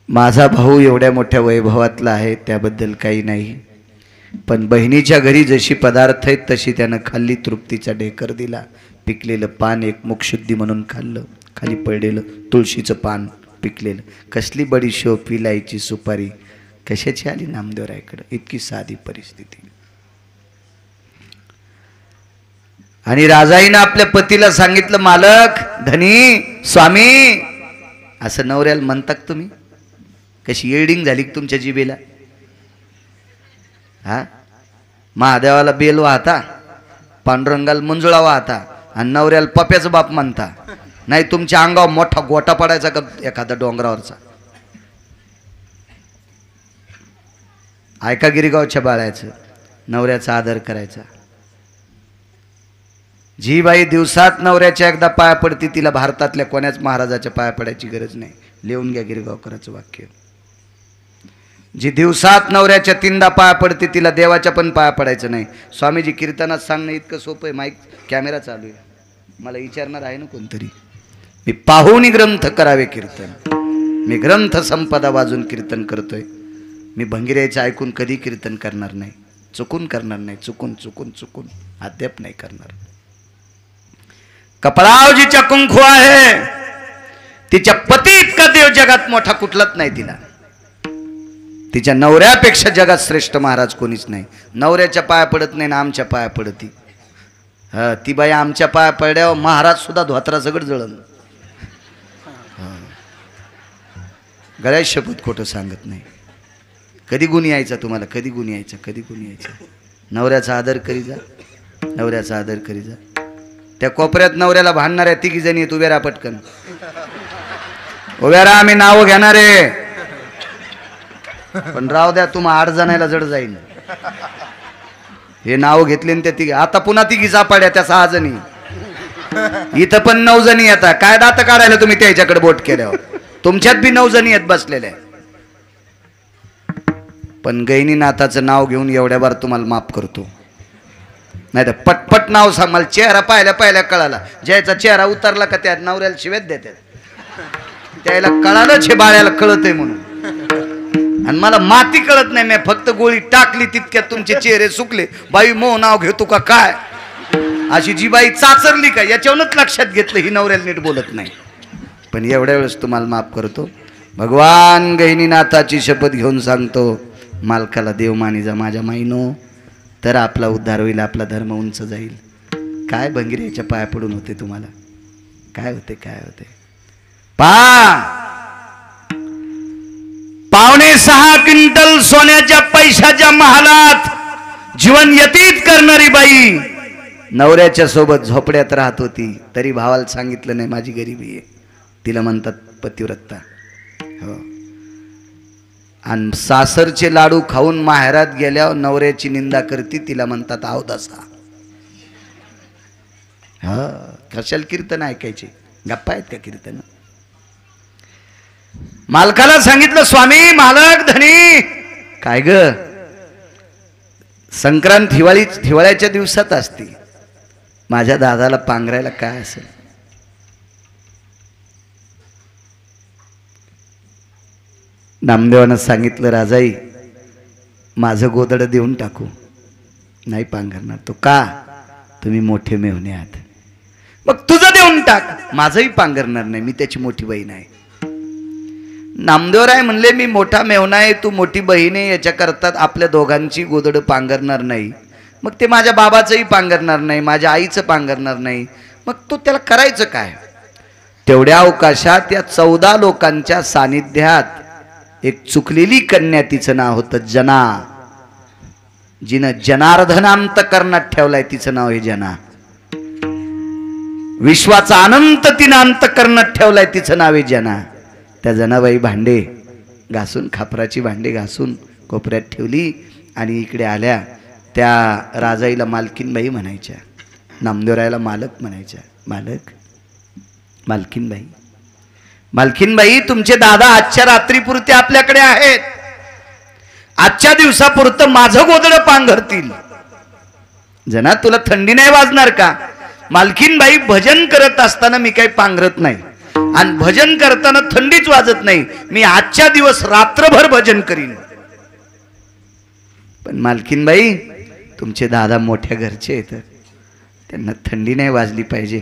माझा भाऊ एवढ्या मोठ्या वैभवातला आहे, त्याबद्दल काही नाही, पण बहिणीच्या घरी जशी पदार्थ आहेत तशी त्यानं खाल्ली, तृप्तीचा ढेकर दिला. पिकलेलं पान एक मुखशुद्धी म्हणून खाल्लं, खाली पडलेलं तुळशीचं पान पिकलेलं, कसली बडीशोप, विलायची सुपारी, कशाची आली नामदेवरायकडं, इतकी साधी परिस्थिती. आणि राजाईनं आपल्या पतीला सांगितलं, मालक, धनी, स्वामी, असं नवऱ्याला म्हणतात तुम्ही? कशी येडिंग झाली तुमच्या जिभेला? हा, महादेवाला बेल वाहता, पांडुरंगाला मंजुळा वाहता आणि नवऱ्याला पप्याचं बाप म्हणता. नाही तुमच्या अंगावर मोठा गोटा पडायचा का एखादा डोंगरावरचा? ऐका गिरीगावच्या बाळाचं, नवऱ्याचा आदर करायचा. जी बाई दिवसात नवऱ्याच्या एकदा पाया पडती तिला भारतातल्या कोण्याच महाराजाच्या पाया पडायची गरज नाही. लिहून घ्या गिरगावकरांचं वाक्य. जी दिवसात नवऱ्याच्या 3दा पाया पडते तिला देवाच्या पण पाया पडायचं नाही. स्वामीजी कीर्तनात सांगणं इतकं सोपं आहे. माईक कॅमेरा चालू आहे, मला विचारणार आहे ना कोणतरी. मी पाहून ग्रंथ करावे कीर्तन, मी ग्रंथ संपदा वाजून कीर्तन करतोय. मी भंगिऱ्याचं ऐकून कधी कीर्तन करणार नाही, चुकून करणार नाही, चुकून चुकून चुकून अद्याप नाही करणार. कपडावजीच्या कुंकू आहे, तिच्या पती इतका देव जगात मोठा कुठलाच नाही तिला. तिच्या नवऱ्यापेक्षा जगात श्रेष्ठ महाराज कोणीच नाही. नवऱ्याच्या पाया पडत नाही ना आमच्या पाया पडती. हा, ती बाई आमच्या पाया पडल्यावर महाराज सुद्धा धोत्रा सगळं जळलं. गळ्यात शपथ खोटं सांगत नाही. कधी गुण यायचा तुम्हाला, कधी गुण यायचा, कधी गुण यायचा. नवऱ्याचा आदर करी जा, नवऱ्याचा आदर करी जा. त्या कोपऱ्यात नवऱ्याला भांडणाऱ्या 3 जणी आहेत, उभ्या राहा पटकन, उभ्या राहा, आम्ही नाव घेणार आहे. पण राव द्या, तुम्हा 8 जणांना जड जाईल. हे नाव घेतले त्या 3, आता पुन्हा 3 सापड्या, त्या 6 जणी. इथं पण 9 जणी येतात. काय दात काढायला तुम्ही त्याच्याकडे बोट केल्यावर? तुमच्यात बी 9 जणी आहेत बसलेल्या. पण गैनीनाथाचं नाव घेऊन एवढ्या बार तुम्हाला माफ करतो. नाही तर पटपट नाव सांग. मला चेहरा पाहिल्या कळाला. ज्याचा चेहरा उतरला का त्या नवऱ्याला शिवेत देतात. त्याला कळालंच हे बाळ्याला कळतंय म्हणून. आणि मला माती कळत नाही. मी फक्त गोळी टाकली तितक्यात तुमचे चेहरे सुकले. बाई मो नाव घेतो का काय? अशी जी बाई चाचरली का याच्यावरच लक्षात घेतलं ही नवऱ्याला नीट बोलत नाही. पण एवढ्या वेळेस तुम्हाला माफ करतो. भगवान गहिनीनाथाची शपथ घेऊन सांगतो, मालकाला देव मानी जा माझ्या माईनो, तर आपला उद्धार होईल, आपला धर्म उंच जाईल. काय भंगिऱ्याच्या पाया पडून होते तुम्हाला? काय होते, काय होते? 5.5 क्विंटल सोन्याच्या पैशाच्या महालात जीवन व्यतीत करणारी बाई नवऱ्याच्या सोबत झोपड्यात राहत होती. तरी भावाला सांगितलं नाही माझी गरिबी आहे. तिला म्हणतात पतिव्रता. हो. आणि सासरचे लाडू खाऊन माहेरात गेल्यावर नवऱ्याची निंदा करती, तिला म्हणतात अवदासा. हा, कशाला कीर्तन ऐकायचे? गप्पा आहेत का कीर्तन? मालकाला सांगितलं, स्वामी, मालक, धनी, काय ग, संक्रांत हिवाळ्याच्या दिवसात असते. माझ्या दादाला पांघरायला काय असेल? नामदेवानं सांगितलं, राजाई माझं गोदड देऊन टाकू. नाही पांघरणार. तो का? तुम्ही मोठे मेहुणे आहात. मग तुझं देऊन टाक. माझंही पांघरणार नाही, मी त्याची मोठी बहीण आहे. नामदेवराय म्हणले, मी मोठा मेहुणा आहे, तू मोठी बहीण आहे, याच्या करतात आपल्या दोघांची गोदड पांघरणार नाही. मग ते माझ्या बाबाचंही पांघरणार नाही, माझ्या आईचं पांघरणार नाही. मग तू त्याला करायचं काय? तेवढ्या अवकाशात या 14 लोकांच्या सानिध्यात एक चुकलेली कन्या, तिचं नाव होतं जना. जिनं जनार्दनांत करण्यात ठेवलाय, तिचं नाव आहे जना. विश्वाचा अनंत तिनं अंत करण्यात ठेवलाय, तिचं नाव आहे जना. त्या जनाबाई भांडे घासून, खापराची भांडे घासून कोपऱ्यात ठेवली आणि इकडे आल्या. त्या राजाईला मालकीनबाई म्हणायच्या, नामदेवरायला मालक म्हणायच्या. मालक, मालकीनबाई, मालकीनबाई, तुमचे दादा आजच्या रात्रीपुरते आपल्याकडे आहेत. आजच्या दिवसापुरतं माझं गोदडं पांघरतील. जना, तुला थंडी नाही वाजणार का? मालकीनबाई, भजन करत असताना मी काही पांघरत नाही आणि भजन करताना थंडीच वाजत नाही. मी आजच्या दिवस रात्रभर भजन करीन. पण मालकीनबाई तुमचे दादा मोठ्या घरचे आहेत, त्यांना थंडी नाही वाजली पाहिजे,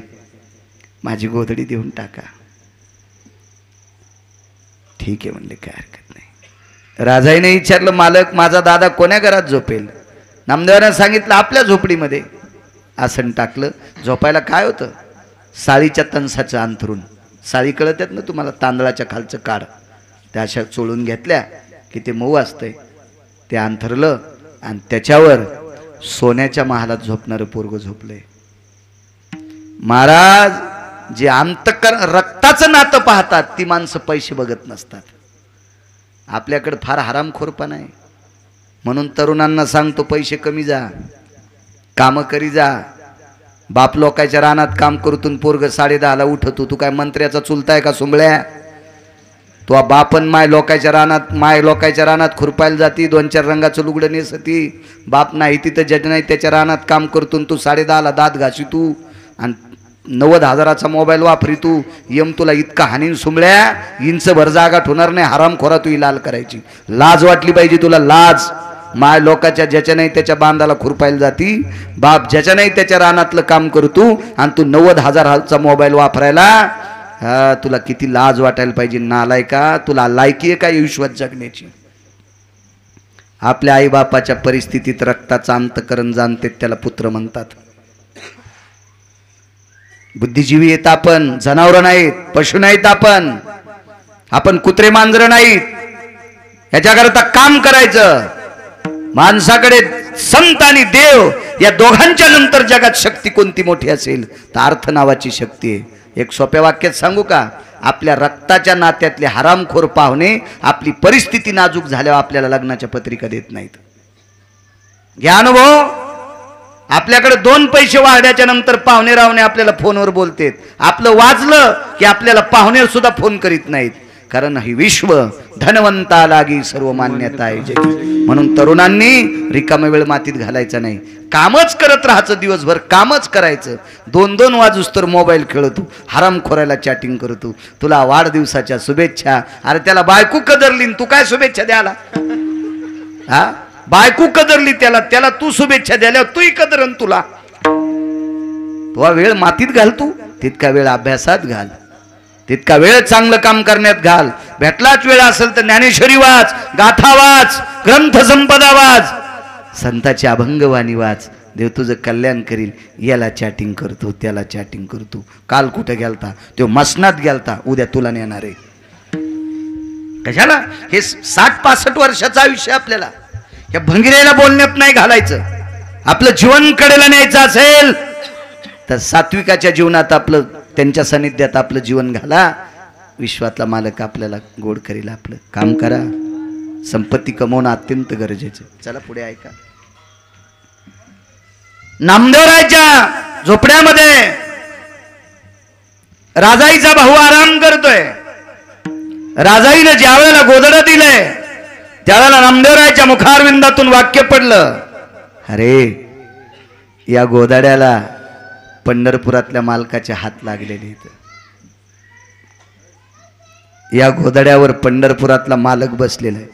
माझी गोधडी देऊन टाका. ठीक आहे म्हणले, काय हरकत नाही. राजाईने विचारलं, मालक माझा दादा कोण्या घरात झोपेल? नामदेवानं सांगितलं आपल्या झोपडीमध्ये. आसन टाकलं. झोपायला काय होतं? साळीच्या तणसाचं अंथरून. साळी कळतात ना तुम्हाला, तांदळाच्या खालचं काढ, त्या अशा चोळून घेतल्या की ते मऊ असतंय, ते अंथरलं आणि त्याच्यावर सोन्याच्या महालात झोपणारं पोरग झोपलंय. महाराज जे रक्ताचं नातं पाहतात ती माणसं पैसे बघत नसतात. आपल्याकडे फार हरामखोरपणा आहे. म्हणून तरुणांना सांगतो, पैसे कमी जा, कामं करी जा. बाप लोकांच्या रानात काम करतून पोरग 10:30ला उठतो. तू काय मंत्र्याचा चुलताय का सुंबळ्या? तो बापन माय लोकांच्या रानात खुरपायला जाती, 2-4 रंगाचं लुगडं नेसती. बाप नाही तिथं जज नाही, त्याच्या रानात काम करतून तू 10:30ला दात घासी तू आणि 90,000चा मोबाईल वापरी तू. यम तुला इतका हानीन सुंबळ्या, इंच भर जागा ठोणार नाही. हरामखोरा तू लाल करायची. लाज वाटली पाहिजे तुला, लाज. माय लोकाच्या ज्याच्या नाही त्याच्या बांधाला खुरपायला जाती. बाप ज्याच्या नाही त्याच्या रानातलं काम करतो आणि तू 90,000चा मोबाईल वापरायला. हा, तुला किती लाज वाटायला पाहिजे नालायका. तुला लायकी आहे का विश्वात जगण्याची? आपल्या आईबापाच्या परिस्थितीत रक्ताचं अंतकरण जाणते त्याला पुत्र म्हणतात. बुद्धिजीवी येत आपण, जनावर नाहीत, पशु नाहीत आपण कुत्रे मांजर नाहीत. याच्याकरता काम करायचं. माणसाकडे संत आणि देव या दोघांच्या नंतर जगात शक्ती कोणती मोठी असेल तर अर्थ नावाची शक्ती आहे. एक सोप्या वाक्यात सांगू का? आपल्या रक्ताच्या नात्यातले हरामखोर पाहुणे आपली परिस्थिती नाजूक झाल्यावर आपल्याला लग्नाच्या पत्रिका देत नाहीत. घ्या अनुभव. आपल्याकडे 2 पैसे वाढल्याच्या नंतर पाहुणे रावणे आपल्याला फोनवर बोलतेत. आपलं वाजलं की आपल्याला पाहुणे सुद्धा फोन करीत नाहीत. कारण ही विश्व धनवंता लागी सर्व मान्यता आहे जगी. म्हणून तरुणांनी रिकामा वेळ मातीत घालायचा नाही. कामच करत राहायचं, दिवसभर कामच करायचं. 2-2 वाजूस तर मोबाईल खेळतो, हरामखोरायला चॅटिंग करतो. तुला वाढदिवसाच्या शुभेच्छा. अरे त्याला बायको कदरली, तू काय शुभेच्छा द्याला? हा, बायको कदरली त्याला तू शुभेच्छा द्याल्या, तूही कदरन तुला. तुझा वेळ मातीत घाल. तू तितका वेळ अभ्यासात घाल, तितका वेळ चांगलं काम करण्यात घाल. भेटलाच वेळ असेल तर ज्ञानेश्वरी वाच, गाथा वाच, ग्रंथ संपदा वाच, संताची अभंगवाणी वाच. देव तुझं कल्याण करील. याला चॅटिंग करतो, त्याला चॅटिंग करतो. काल कुठे गेलता? तो मसनात गेलता, उद्या तुला नेणार आहे. कशाला? हे 60-65 वर्षाचं आयुष्य आपल्याला या भंगिरेला बोलण्यात नाही घालायचं. आपलं जीवन कडेला न्यायचं असेल तर सात्विकाच्या जीवनात आपलं, त्यांच्या सानिध्यात आपलं जीवन घाला. विश्वातला मालक आपल्याला गोड करील. आपलं काम करा. संपत्ती कमवणं अत्यंत गरजेचं. चला पुढे ऐका. नामदेवरायच्या झोपड्यामध्ये राजाईचा भाऊ आराम करतोय. राजाईनं ज्या वेळेला गोदडं दिलंय त्यावेळेला नामदेवरायच्या मुखारविंदातून वाक्य पडलं, अरे या गोदाड्याला पंढरपुरातल्या मालकाचे हात लागलेले आहेत. या गोदाड्यावर पंढरपुरातला मालक बसलेला आहे.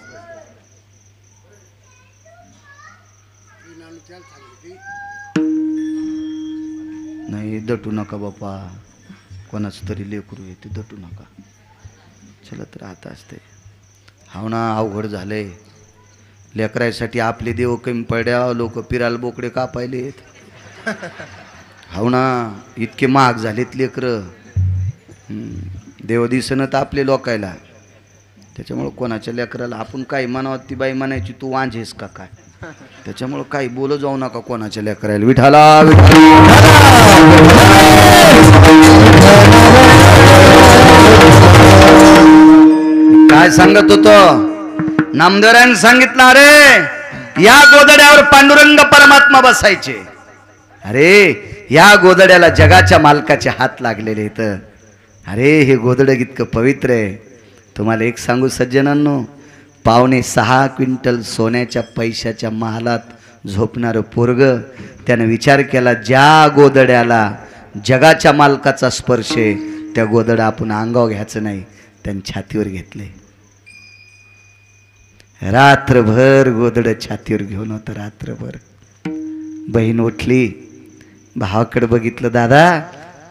नाही दटू नका बापा, कोणाच तरी लेकरू येते, दटू नका. चलत राहत असते. हाव ना, अवघड झालंय. लेकरायसाठी आपले देव कमी पड्या, लोक पिराल बोकडे कापायलेत. हाव ना, इतके महाग झालेत लेकरं. देव दिसणं आपले लोकायला. त्याच्यामुळं कोणाच्या लेकराला आपण काही म्हणावं ती बाई म्हणायची तू वांझेस का काय. त्याच्यामुळं काही बोल जाऊ नका कोणाच्या लेकरायला. विठाला काय सांगत होतो? नामदेवरायने सांगितलं, अरे या गोदड्यावर पांडुरंग परमात्मा बसायचे. अरे या गोदड्याला जगाच्या मालकाचे हात लागलेले आहेत. अरे हे गोदडं इतकं पवित्र आहे. तुम्हाला एक सांगू सज्जनांनो, 5.25 क्विंटल सोन्याच्या पैशाच्या महालात झोपणारं पोरग, त्यानं विचार केला ज्या गोदड्याला जगाच्या मालकाचा स्पर्श आहे त्या गोदडा आपण अंगावर घ्यायचं नाही, त्यांनी छातीवर घेतले. रात्रभर गोदड छातीवर घेऊन होतं. रात्रभर बहीण उठली, भावाकडे बघितलं, दादा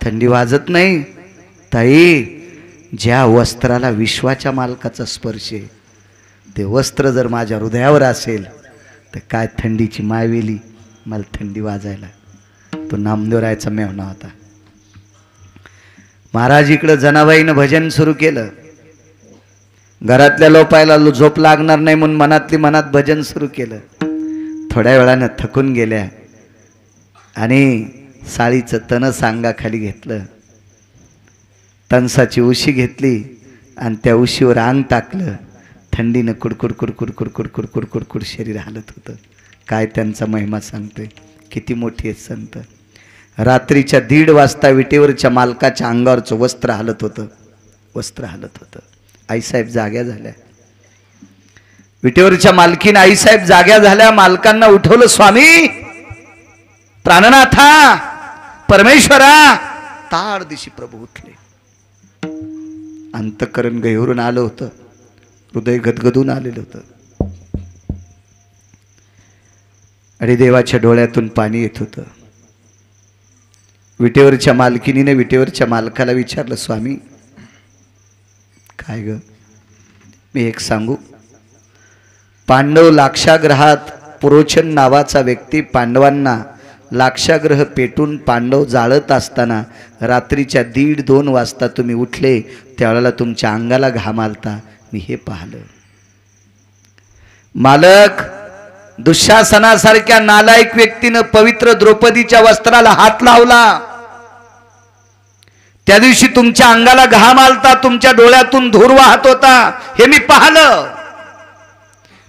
थंडी वाजत नाही. ताई, ज्या वस्त्राला विश्वाच्या मालकाचा स्पर्श आहे ते वस्त्र जर माझ्या हृदयावर असेल तर काय थंडीची मायवेली मला थंडी वाजायला. तो नामदेवरायचा मेव्हणा होता. महाराज इकडं जनाबाईनं भजन सुरू केलं. घरातल्या लोपायला झोप लागणार नाही म्हणून मनातली मनात भजन सुरू केलं. थोड्या वेळानं थकून गेल्या आणि साळीचं तण सांगाखाली घेतलं, तणसाची उशी घेतली आणि त्या उशीवर अंग टाकलं. थंडीनं कुडकुड कुडकुड कुडकुड कुडकुड कुडकुड शरीर हालत होतं. काय त्यांचा महिमा सांगतोय, किती मोठी आहेत संत. रात्रीच्या 1:30 वाजता विटेवरच्या मालकाच्या अंगावरचं वस्त्र हालत होतं. वस्त्र हालत होतं. आईसाहेब जाग्या झाल्या. विटेवरच्या मालकीनं आईसाहेब जाग्या झाल्या. मालकांना उठवलं, स्वामी, प्राणनाथा, परमेश्वरा. ताड दिशी प्रभू उठले. अंतःकरण गहिवरून आलं होतं. हृदय गदगदून आलेलं होतं आणि देवाच्या डोळ्यातून पाणी येत होतं. विटेवरच्या मालकिनीने विटेवरच्या मालकाला विचारलं, स्वामी काय ग, मी एक सांगू. पांडव लाक्षाग्रहात पुरोचन नावाचा व्यक्ती पांडवांना लाक्षाग्रह पेटून पांडव जाळत असताना रात्रीच्या 1:30-2 वाजता तुम्ही उठले, त्यावेळेला तुमच्या अंगाला घाम आलता. मी हे पाहिलं. मालक, दुःशासनासारख्या नालायक व्यक्तीनं पवित्र द्रौपदीच्या वस्त्राला हात लावला. त्या दिवशी तुमच्या अंगाला घाम आलता, तुमच्या डोळ्यातून धूर वाहत होता, हे मी पाहिलं.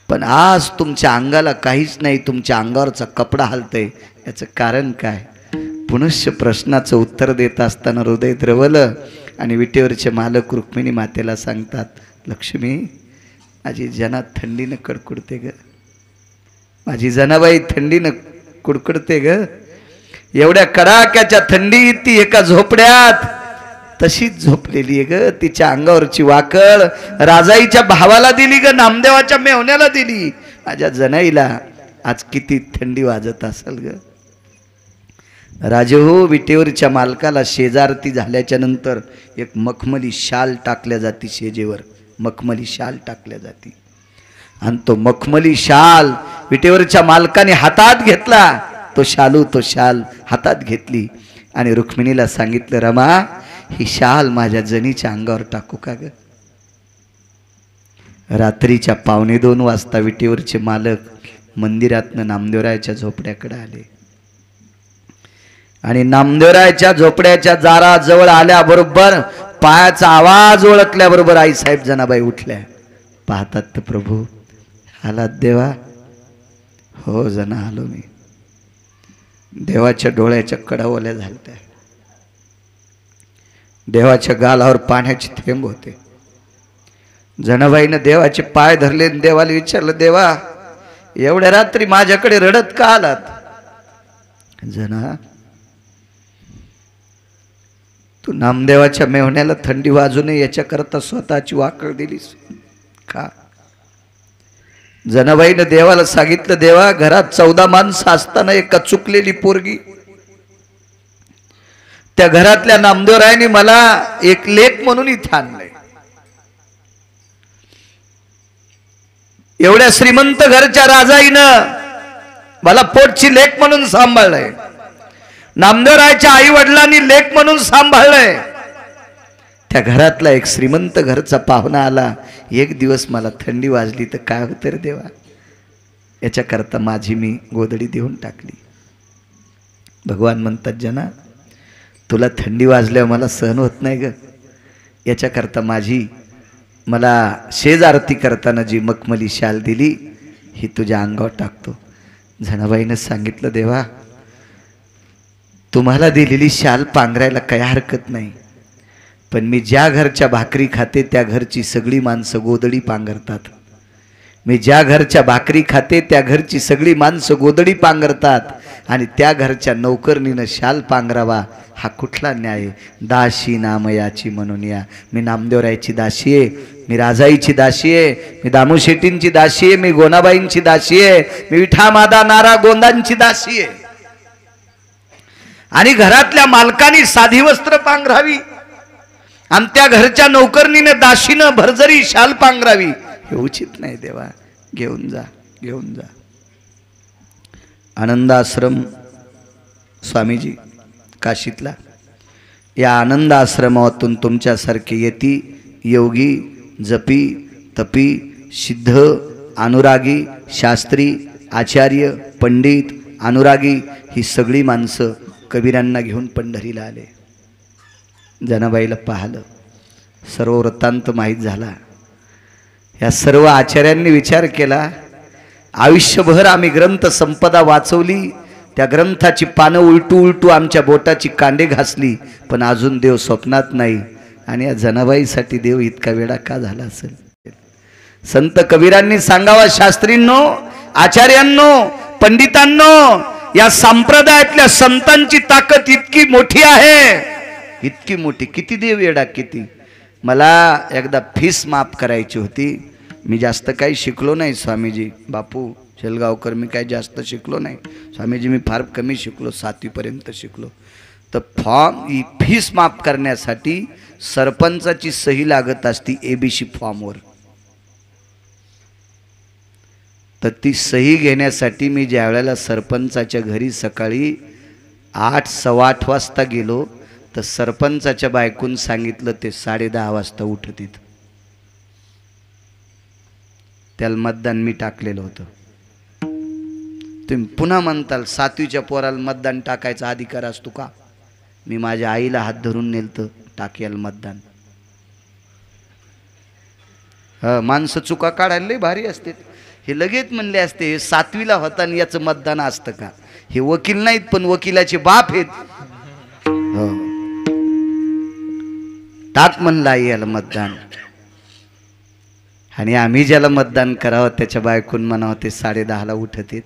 पण आज तुमच्या अंगाला काहीच नाही, तुमच्या अंगावरचा कपडा हलतय. याचं कारण काय? पुनश्च प्रश्नाचं उत्तर देत असताना हृदय द्रवलं आणि विटेवरचे मालक रुक्मिणी मातेला सांगतात, लक्ष्मी, माझी जना थंडीनं कडकुडते ग. माझी जनाबाई थंडीनं कुडकुडते ग. एवढ्या कडाक्याच्या थंडीत ती एका झोपड्यात तशीच झोपलेली आहे ग. तिच्या अंगावरची वाकळ राजाईच्या भावाला दिली ग, नामदेवाच्या मेव्हण्याला दिली. माझ्या जनाईला आज किती थंडी वाजत असेल ग. राजे हो, विटेवरच्या मालकाला शेजारती झाल्याच्या नंतर एक मखमली शाल टाकल्या जाती शेजेवर. मखमली शाल टाकल्या जाती आणि तो मखमली शाल विटेवरच्या मालकाने हातात घेतला. तो शाल हातात घेतली आणि रुक्मिणीला सांगितलं, रमा, ही शाल माझ्या जनीच्या अंगावर टाकू का ग. रात्रीच्या 1:45 वाजता विटेवरचे मालक मंदिरातनं नामदेवरायाच्या झोपड्याकडे आले आणि नामदेवरायाच्या झोपड्याच्या दाराजवळ आल्याबरोबर पायाचा आवाज ओळखल्याबरोबर आईसाहेब जनाबाई उठल्या. पाहतात तर प्रभू, आलात देवा? हो जना, आलो मी. देवाच्या डोळ्याच्या कडा ओल्या झालत्या. देवाच्या गालावर पाण्याचे थेंब होते. जनाबाईनं देवाचे पाय धरले आणि देवाला विचारलं, देवा, एवढ्या रात्री माझ्याकडे रडत का आलात? जना, तू नामदेवाच्या मेव्हण्याला थंडी वाजू नये याच्याकरता स्वतःची वाकळ दिलीस का? जनाबाईनं देवाला सांगितलं, देवा, घरात 14 माणसं असताना एक चुकलेली पोरगी, त्या घरातल्या नामदेवरायाने मला एक लेक म्हणून इथं आणलंय. एवढ्या श्रीमंत घरच्या राजाईनं मला पोटची लेक म्हणून सांभाळलंय. नामदेवरायाच्या आई वडिलांनी लेक म्हणून सांभाळलंय. त्या घरातला एक श्रीमंत घरचा पाहुणा आला, एक दिवस मला थंडी वाजली तर काय होतं रे देवा? याच्याकरता माझी मी गोदडी देऊन टाकली. भगवान म्हणतात, जना, तुला थंडी वाजल्यावर मला सहन होत नाही ग. याच्याकरता मला शेज आरती करताना जी मखमली शाल दिली ही तुझ्या अंगावर टाकतो. जनाबाईनं सांगितलं, देवा, तुम्हाला दिलेली शाल पांघरायला काही हरकत नाही, पण मी ज्या घरच्या भाकरी खाते त्या घरची सगळी माणसं गोदडी पांघरतात. मी ज्या घरच्या भाकरी खाते त्या घरची सगळी माणसं गोदडी पांघरतात आणि त्या घरच्या नौकरणीनं शाल पांघरावा हा कुठला न्याय? दाशी नामयाची म्हणून या. मी नामदेवरायाची दाशी आहे. मी राजाईची दासी आहे, मी दामू शेट्टींची दासी आहे, मी गोनाबाईंची दासी आहे, मी विठा मादा नारा गोंदांची दासी आहे. आणि घरातल्या मालकानी साधी वस्त्र पांघरावी आणि त्या घरच्या नौकरणीने दासीनं भरजरी शाल पांघरावी, हे उचित नाही देवा. घेऊन जा, घेऊन जा. आनंद आश्रम स्वामीजी काशीतला, या आनंद आश्रमातून तुमच्यासारखे यती योगी जपी तपी सिद्ध अनुरागी शास्त्री आचार्य पंडित अनुरागी ही सगळी माणसं कबीरांना घेऊन पंढरीला आले. जनाबाईला पाहिलं, सर्व वृत्तांत माहीत झाला. या सर्व आचार्यांनी विचार केला, आयुष्यभर आम्ही ग्रंथ संपदा वाचवली, त्या ग्रंथाची पानं उलटू उलटू आमच्या बोटाची कांडे घासली, पण अजून देव स्वप्नात नाही. आणि या जनाबाईसाठी देव इतका वेडा का झाला असेल? संत कबीरांनी सांगावा, शास्त्रींनो, आचार्यांनो, पंडितांनो, या संप्रदायातल्या संतांची ताकद इतकी मोठी आहे, इतकी मोठी. किती देव येडा किती. मला एकदा फीस माफ करायची होती. मी जास्त काही शिकलो नाही स्वामीजी, बापू शेलगावकर, मी काही जास्त शिकलो नाही स्वामीजी, मी फार कमी शिकलो, 7वी पर्यंत शिकलो. तर ही फीस माफ करण्यासाठी सरपंचाची सही लागत असती ABC फॉर्मवर. तर ती सही घेण्यासाठी मी ज्या वेळेला सरपंचाच्या घरी सकाळी 8, 8:15 वाजता गेलो, तर सरपंचाच्या बायकून सांगितलं ते 10:30 वाजता उठतीत. त्याला मतदान मी टाकलेलं होतं. तुम्ही पुन्हा म्हणताल 7वीच्या पोराला मतदान टाकायचा अधिकार असतो का? मी माझ्या आईला हात धरून नेलतं, टाकेल मतदान. माणसं चुका काढायला लय भारी असते. हे लगेच म्हणले असते, हे 7वीला होता आणि याचं मतदान असतं का? हे वकील नाहीत, पण वकिलाचे बाप आहेत. टाक म्हणला याला मतदान. आणि आम्ही ज्याला मतदान करावं त्याच्या बायकून म्हणावं ते 10:30ला उठत आहेत.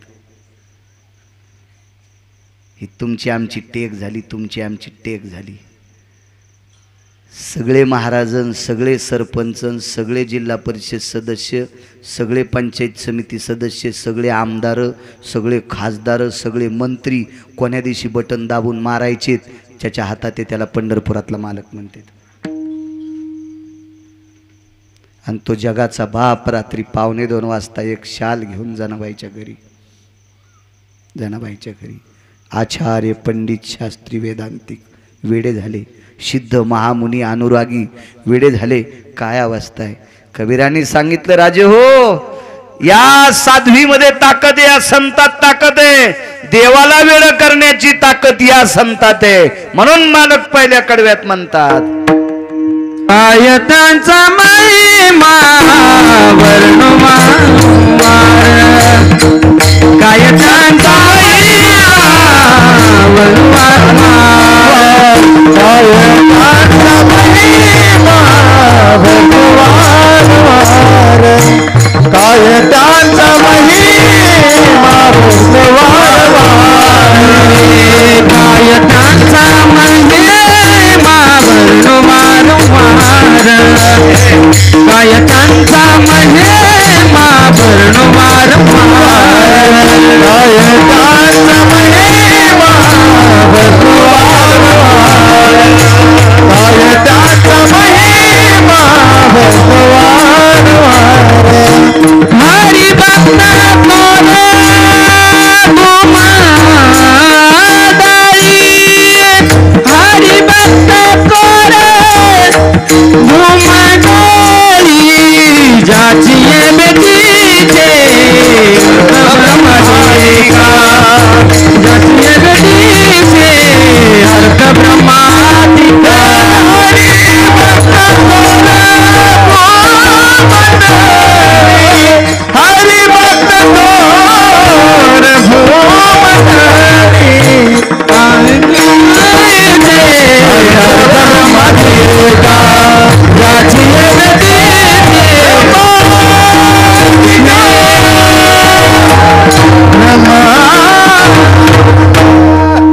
ही तुमची आमची टेक झाली, तुमची आमची टेक झाली. सगळे महाराजन, सगळे सरपंच, सगळे जिल्हा परिषद सदस्य, सगळे पंचायत समिती सदस्य, सगळे आमदार, सगळे खासदार, सगळे मंत्री कोण्या दिवशी बटन दाबून मारायचे ज्याच्या हातात आहे त्याला पंढरपुरातला मालक म्हणतात. आणि तो जगाचा बाप रात्री 1:45 वाजता एक शाल घेऊन जनाबाईच्या घरी आचार्य पंडित शास्त्री वेदांतिक वेडे झाले, सिद्ध महामुनी अनुरागी वेडे झाले. काय अवस्था आहे. कबीरांनी सांगितलं, राजे हो, या साध्वीमध्ये ताकद आहे, या संतात ताकद आहे, देवाला वेळ करण्याची ताकद या संतात आहे. म्हणून मालक पहिल्या कडव्यात म्हणतात, आयतांचा महिमा वर्णवार, कायतांचा महिमा वर्णवार, कायतांचा महिमा वर्णवार, कायतांचा महिमा वर्णवार, कायतांचा महिमा वर्णवार, कायतांचा महिमा वर्णवार, कायतांचा महिमा वर्णवार, कायतांचा महिमा वर्णवार. हरी भक्त कोरे घुमादाई, हरी भक्त कोरे घुमादाई, जाचिए बेटीचे ब्रह्मादिका, जाचिए बेटीचे अर्थ ब्रह्मादिका. हरि भक्त कोर भूमंडली, ब्रह्मादिका, जाचिए बेटीचे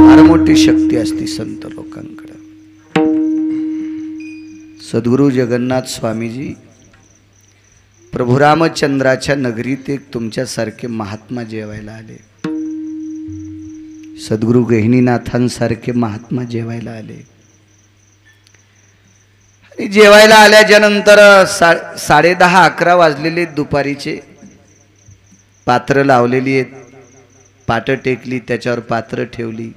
फार मोठी शक्ती असती संत लोकांकडे. सद्गुरु जगन्नाथ स्वामीजी प्रभू रामचंद्राच्या नगरीत एक तुमच्यासारखे महात्मा जेवायला आले, सद्गुरु गहिनीनाथांसारखे महात्मा जेवायला आले. आणि जेवायला आल्याच्या नंतर 10:30-11 वाजलेले दुपारीचे. पात्र लावलेली आहेत, पाट टेकली, त्याच्यावर पात्र ठेवली,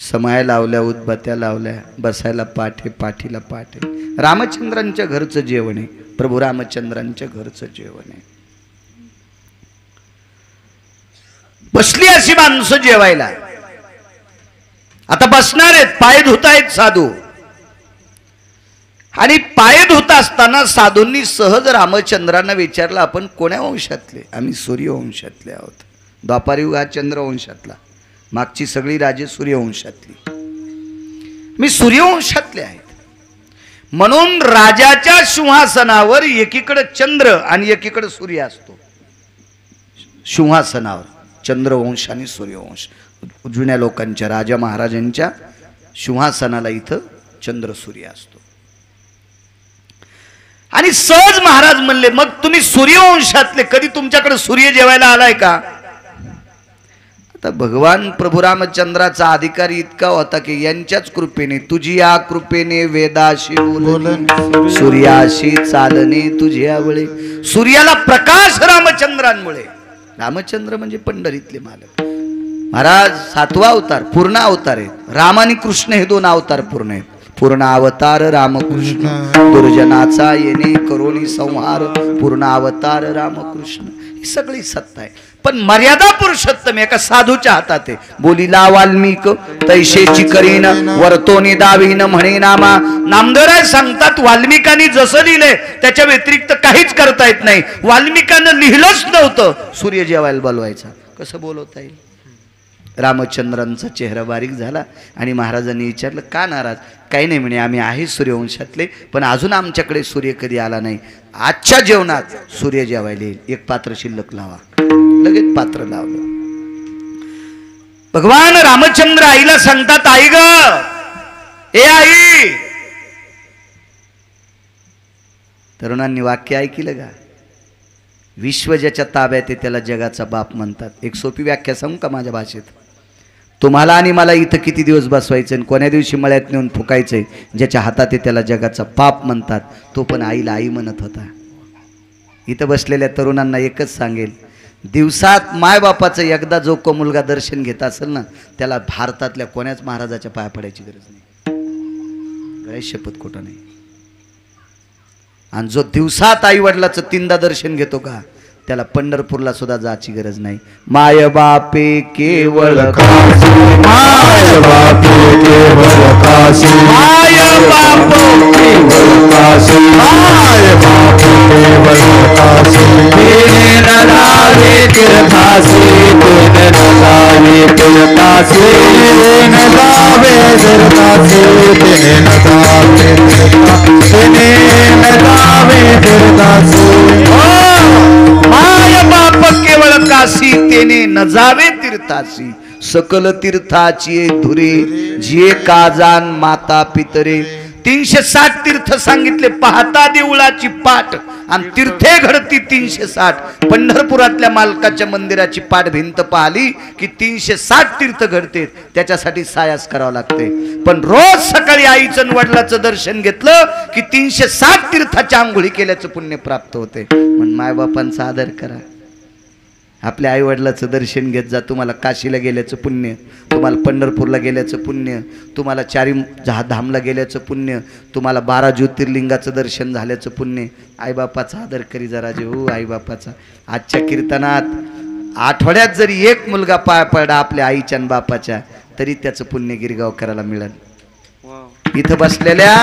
समाया लावल्या, उदबत्त्या लावल्या, बसायला पाठे, पाठीला पाठे. रामचंद्रांच्या घरचं जेवण आहे, प्रभू रामचंद्रांच्या घरचं जेवण आहे. बसली अशी माणसं जेवायला. आता बसणार आहेत, पाय धुतायत साधू. आणि पाय धुत असताना साधूंनी सहज रामचंद्रांना विचारलं, आपण कोण्या वंशातले? आम्ही सूर्यवंशातले आहोत. द्वापारयुग हा चंद्रवंशातला, मागची सगळी राजे सूर्यवंशातली. मी सूर्यवंशातले आहेत. म्हणून राजाच्या सिंहासनावर एकीकडे चंद्र आणि एकीकडे सूर्य असतो. सिंहासनावर चंद्रवंश आणि सूर्यवंश. जुन्या लोकांच्या, राजा महाराजांच्या सिंहासनाला इथं चंद्र सूर्य असतो. आणि सहज महाराज म्हणले, मग तुम्ही सूर्यवंशातले, कधी तुमच्याकडे सूर्य जेवायला आलाय का? आता भगवान प्रभू रामचंद्राचा अधिकारी इतका होता की यांच्याच कृपेने, तुझी या कृपेने वेदाशी बोलन, सूर्याशी चालणे तुझ्या वळे. सूर्याला प्रकाश रामचंद्रांमुळे. रामचंद्र म्हणजे पंढरीतले मालक. महाराज 7वा अवतार, पूर्ण अवतार आहेत. राम आणि कृष्ण हे 2 अवतार पूर्ण आहेत. पूर्ण अवतार रामकृष्ण, दुर्जनाचा येणे करोनी संहार. पूर्ण अवतार रामकृष्ण, ही सगळी सत्ता आहे. पण मर्यादा पुरुषोत्तम एका साधूच्या हातात आहे. बोलीला वाल्मिक तैशेची करीन, वर्तोनी दावीन म्हणे नामा. नामदेवराय सांगतात, वाल्मिकांनी जसं लिहिलंय त्याच्या व्यतिरिक्त काहीच करता येत नाही. वाल्मिकांना लिहिलंच नव्हतं सूर्य जेवायला बोलवायचा. कसं बोलवता येईल? रामचंद्रांचा चेहरा बारीक झाला आणि महाराजांनी विचारलं, का नाराज? काही नाही म्हणे, आम्ही आहे सूर्यवंशातले, पण अजून आमच्याकडे सूर्य कधी आला नाही. आजच्या जेवणात सूर्य जेवायला येईल, एक पात्र शिल्लक लावा. लगेच पात्र लावलं. भगवान रामचंद्र आईला सांगतात, आई ग, ए आई. तरुणांनी वाक्य ऐकलं का? विश्व ज्याच्या ताब्यात आहे त्याला जगाचा बाप म्हणतात. एक सोपी व्याख्या सांगू का माझ्या भाषेत? तुम्हाला आणि मला इथं किती दिवस बसवायचं आणि कोण्या दिवशी मळ्यात नेऊन फुकायचंय, ज्याच्या हातात आहे त्याला जगाचा बाप म्हणतात. तो पण आईला आई म्हणत होता. इथं बसलेल्या तरुणांना एकच सांगेल, दिवसात मायबापाचं एकदा जो को मुलगा दर्शन घेत असेल ना, त्याला भारतातल्या कोण्याच महाराजाच्या पाया पडायची गरज नाही. गणेश शपथ खोटं नाही. आणि जो दिवसात आई वडिलाचं 3दा दर्शन घेतो का, त्याला पंढरपूरला सुद्धा जायची गरज नाही. माय बापे केवळ काशी, माय बापे केवळ काशी, माय बाप केवळ काशी, माय बाप केवळ काशी. तेने नदावे तीर्थासी, तेने नदावे तीर्थासी, तेने नदावे तीर्थासी, तेने नदावे तीर्थासी, तेने नदावे तीर्थासी. माय बाप केवळ काशी, तेने न जावे तीर्थासी. सकल तीर्थाची धुरे, जिये काजान माता पितरे. 360 तीर्थ सांगितले. पाहता देवळाची पाठ आणि तीर्थे घडती 360. पंढरपुरातल्या मालकाच्या मंदिराची पाठ भिंत पाहिली की 360 तीर्थ घडते. त्याच्यासाठी सायास करावं लागते. पण रोज सकाळी आईचं वडिलाचं दर्शन घेतलं की 360 तीर्थाच्या आंघोळी केल्याचं पुण्य प्राप्त होते. म्हणून मायबापांचा आदर करा. आपल्या आई वडिलाचं दर्शन घेत जा. तुम्हाला काशीला गेल्याचं पुण्य, तुम्हाला पंढरपूरला गेल्याचं पुण्य, तुम्हाला 4 धामला गेल्याचं पुण्य, तुम्हाला 12 ज्योतिर्लिंगाचं दर्शन झाल्याचं पुण्य. आईबापाचा आदर करी जरा जे हो आईबापाचा. आजच्या कीर्तनात आठवड्यात जरी एक मुलगा पाय पडला आपल्या आईच्या आणि बापाच्या, तरी त्याचं पुण्य गिरगाव करायला मिळेल. इथं बसलेल्या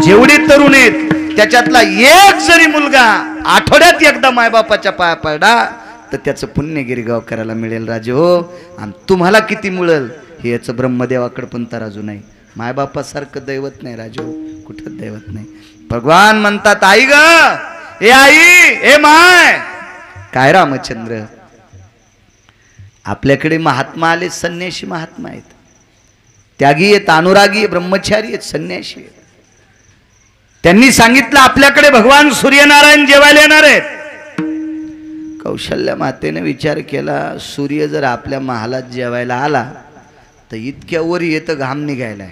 जेवढे तरुण आहेत त्याच्यातला एक जरी मुलगा आठवड्यात एकदा मायबापाच्या पाया पडला तर त्याचं पुण्य गिरगाव करायला मिळेल राजे हो. आणि तुम्हाला किती मिळेल हे याचं ब्रह्मदेवाकडे पण तराजू नाही. मायबापासारखं दैवत नाही राजे हो, कुठं दैवत नाही. भगवान म्हणतात, आई ग, ए आई, ए माय. काय रामचंद्र, आपल्याकडे महात्मा आले, संन्यासी महात्मा आहेत, त्यागी आहेत, अनुरागी, ब्रह्मचारी आहेत, संन्यासी आहेत. त्यांनी सांगितलं आपल्याकडे भगवान सूर्यनारायण जेवायला येणार आहेत. कौशल्या मातेने विचार केला, सूर्य जर आपल्या महालात जेवायला आला तर इतक्या वर येतं घाम निघायला,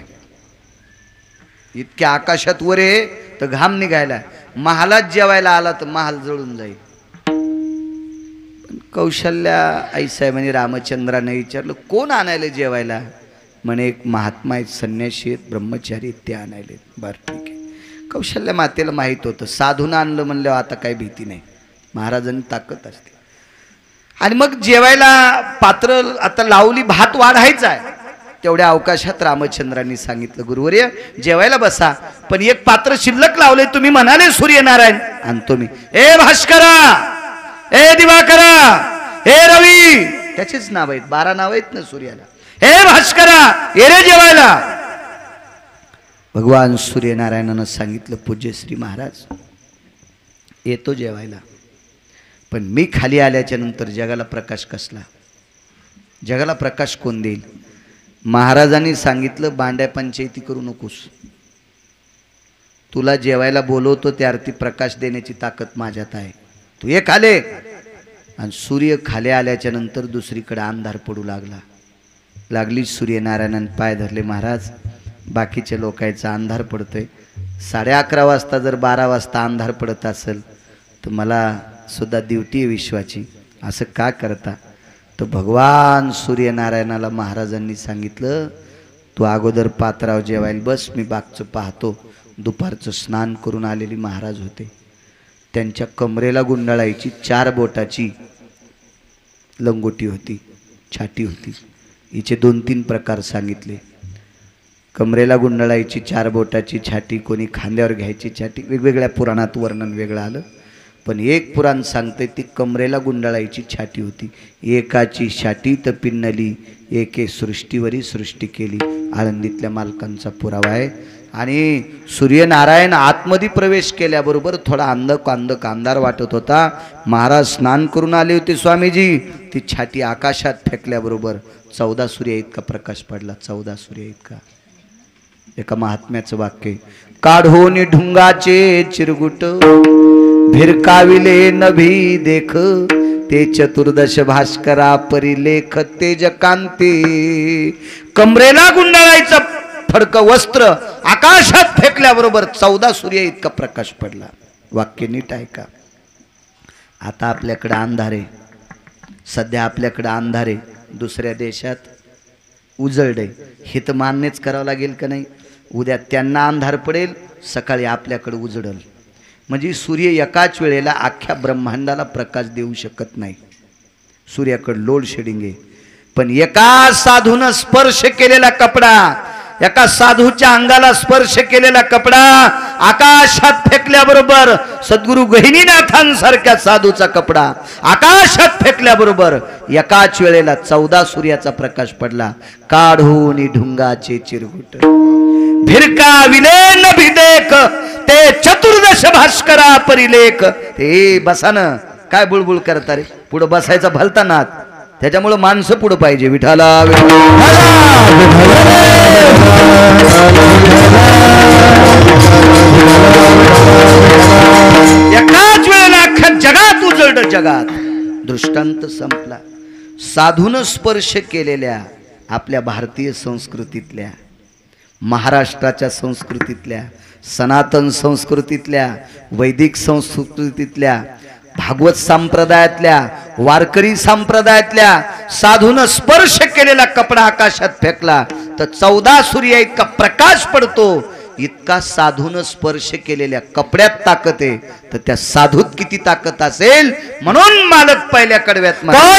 इतक्या आकाशात वर आहे तर घाम निघायला, महालात जेवायला आला तर महाल जळून जाईल. पण कौशल्या आईसाहेबांनी रामचंद्राने विचारलं कोण आणायला जेवायला? म्हणे एक महात्मा आहेत, संन्यासी आहेत, ब्रह्मचारी आहेत, ते आणायले. बरं ठीक आहे. कौशल्या मातेला माहीत होतं साधून आणलं म्हणल्यावर आता काही भीती नाही, महाराजांनी ताकद असते. आणि मग जेवायला पात्र आता लावली, भात वाढायचा आहे. तेवढ्या अवकाशात रामचंद्रांनी सांगितलं गुरुवर्य जेवायला बसा, पण एक पात्र शिल्लक लावले, तुम्ही म्हणाले सूर्यनारायण आणतो मी. ए भास्करा, ए दिवाकरा, ए रवी, त्याचेच नाव आहेत, 12 नाव आहेत ना सूर्याला. ए भास्करा ये रे जेवायला. भगवान सूर्यनारायणानं सांगितलं पूज्यश्री महाराज येतो जेवायला, पण मी खाली आल्याच्या नंतर जगाला प्रकाश कसला, जगाला प्रकाश कोण देईल? महाराजांनी सांगितलं बांड्या पंचायती करू नकोस, तुला जेवायला बोलवतो त्या अर्थी प्रकाश देण्याची ताकद माझ्यात आहे, तू ये खाले. आणि सूर्य खाली आल्याच्या नंतर दुसरीकडे अंधार पडू लागली. सूर्यनारायणाने पाय धरले, महाराज बाकीच्या लोकांचा अंधार पडतोय, 11:30 वाजता जर 12 वाजता अंधार पडत असेल तर मला सुद्धा ड्युटी आहे विश्वाची, असं का करता? तर भगवान सूर्यनारायणाला महाराजांनी सांगितलं तू अगोदर पात्राव जेवायला बस, मी बागचं पाहतो. दुपारचं स्नान करून आलेली महाराज होते, त्यांच्या कमरेला गुंडाळायची 4 बोटाची लंगोटी होती, छाटी होती. हिचे 2-3 प्रकार सांगितले. कमरेला गुंडाळायची 4 बोटाची छाटी, कोणी खांद्यावर घ्यायची छाटी, वेगवेगळ्या पुराणात वर्णन वेगळं आलं. पण एक पुराण सांगते ती कमरेला गुंडाळायची छाटी होती. एकाची छाटी तर पिन्नली, एके सृष्टीवरी सृष्टी केली, आळंदीतल्या मालकांचा पुरावा आहे. आणि सूर्यनारायण आतमध्ये प्रवेश केल्याबरोबर थोडा अंधार वाटत होता. महाराज स्नान करून आले होते स्वामीजी, ती छाटी आकाशात फेकल्याबरोबर 14 सूर्य इतका प्रकाश पडला, 14 सूर्य इतका. एका महात्म्याचं वाक्य, काढोनी ढुंगाचे चिरगुट भिरकाविले नभी देख, ते 14 भास्करा परिलेख तेज कांती. कमरेला गुंडाळायचं फडकं वस्त्र आकाशात फेकल्याबरोबर 14 सूर्य इतका प्रकाश पडला. वाक्य नीट आहे का? आता आपल्याकडे अंधार आहे, सध्या आपल्याकडे अंधार आहे, दुसऱ्या देशात उजळड आहे. हे तर मान्यच करावं लागेल का नाही? उद्या त्यांना अंधार पडेल, सकाळी आपल्याकडे उजळल. म्हणजे सूर्य एकाच वेळेला अख्ख्या ब्रह्मांडाला प्रकाश देऊ शकत नाही, सूर्याकडे लोड शेडिंग आहे. पण एका साधून स्पर्श केलेला कपडा, एका साधूच्या अंगाला स्पर्श केलेला कपडा आकाशात फेकल्याबरोबर, सद्गुरु गहिनीनाथांसारख्या साधूचा कपडा आकाशात फेकल्याबरोबर एकाच वेळेला 14 सूर्याचा प्रकाश पडला. काढून ढुंगाचे चिरगुट भिरका विलेन भिदेक, ते 14 भास्करा परिलेख. ते बसान काय बुळबुळ करता रे, पुढं बसायचा भलता नाद, त्याच्यामुळे माणसं पुढं पाहिजे. विठाला एकाच वेळेला अख्ख्या जगात उजळलं, जगात. दृष्टांत संपला. साधून स्पर्श केलेल्या आपल्या भारतीय संस्कृतीतल्या, महाराष्ट्राच्या संस्कृतीतल्या, सनातन संस्कृतीतल्या, वैदिक संस्कृतीतल्या, भागवत संप्रदायातल्या, वारकरी संप्रदायातल्या साधून स्पर्श केलेला कपडा आकाशात फेकला तर 14 सूर्य इतका प्रकाश पडतो. इतका साधून स्पर्श केलेल्या कपड्यात ताकद आहे, तर त्या साधूत किती ताकद असेल? म्हणून मालक पहिल्या कडव्यात मन मन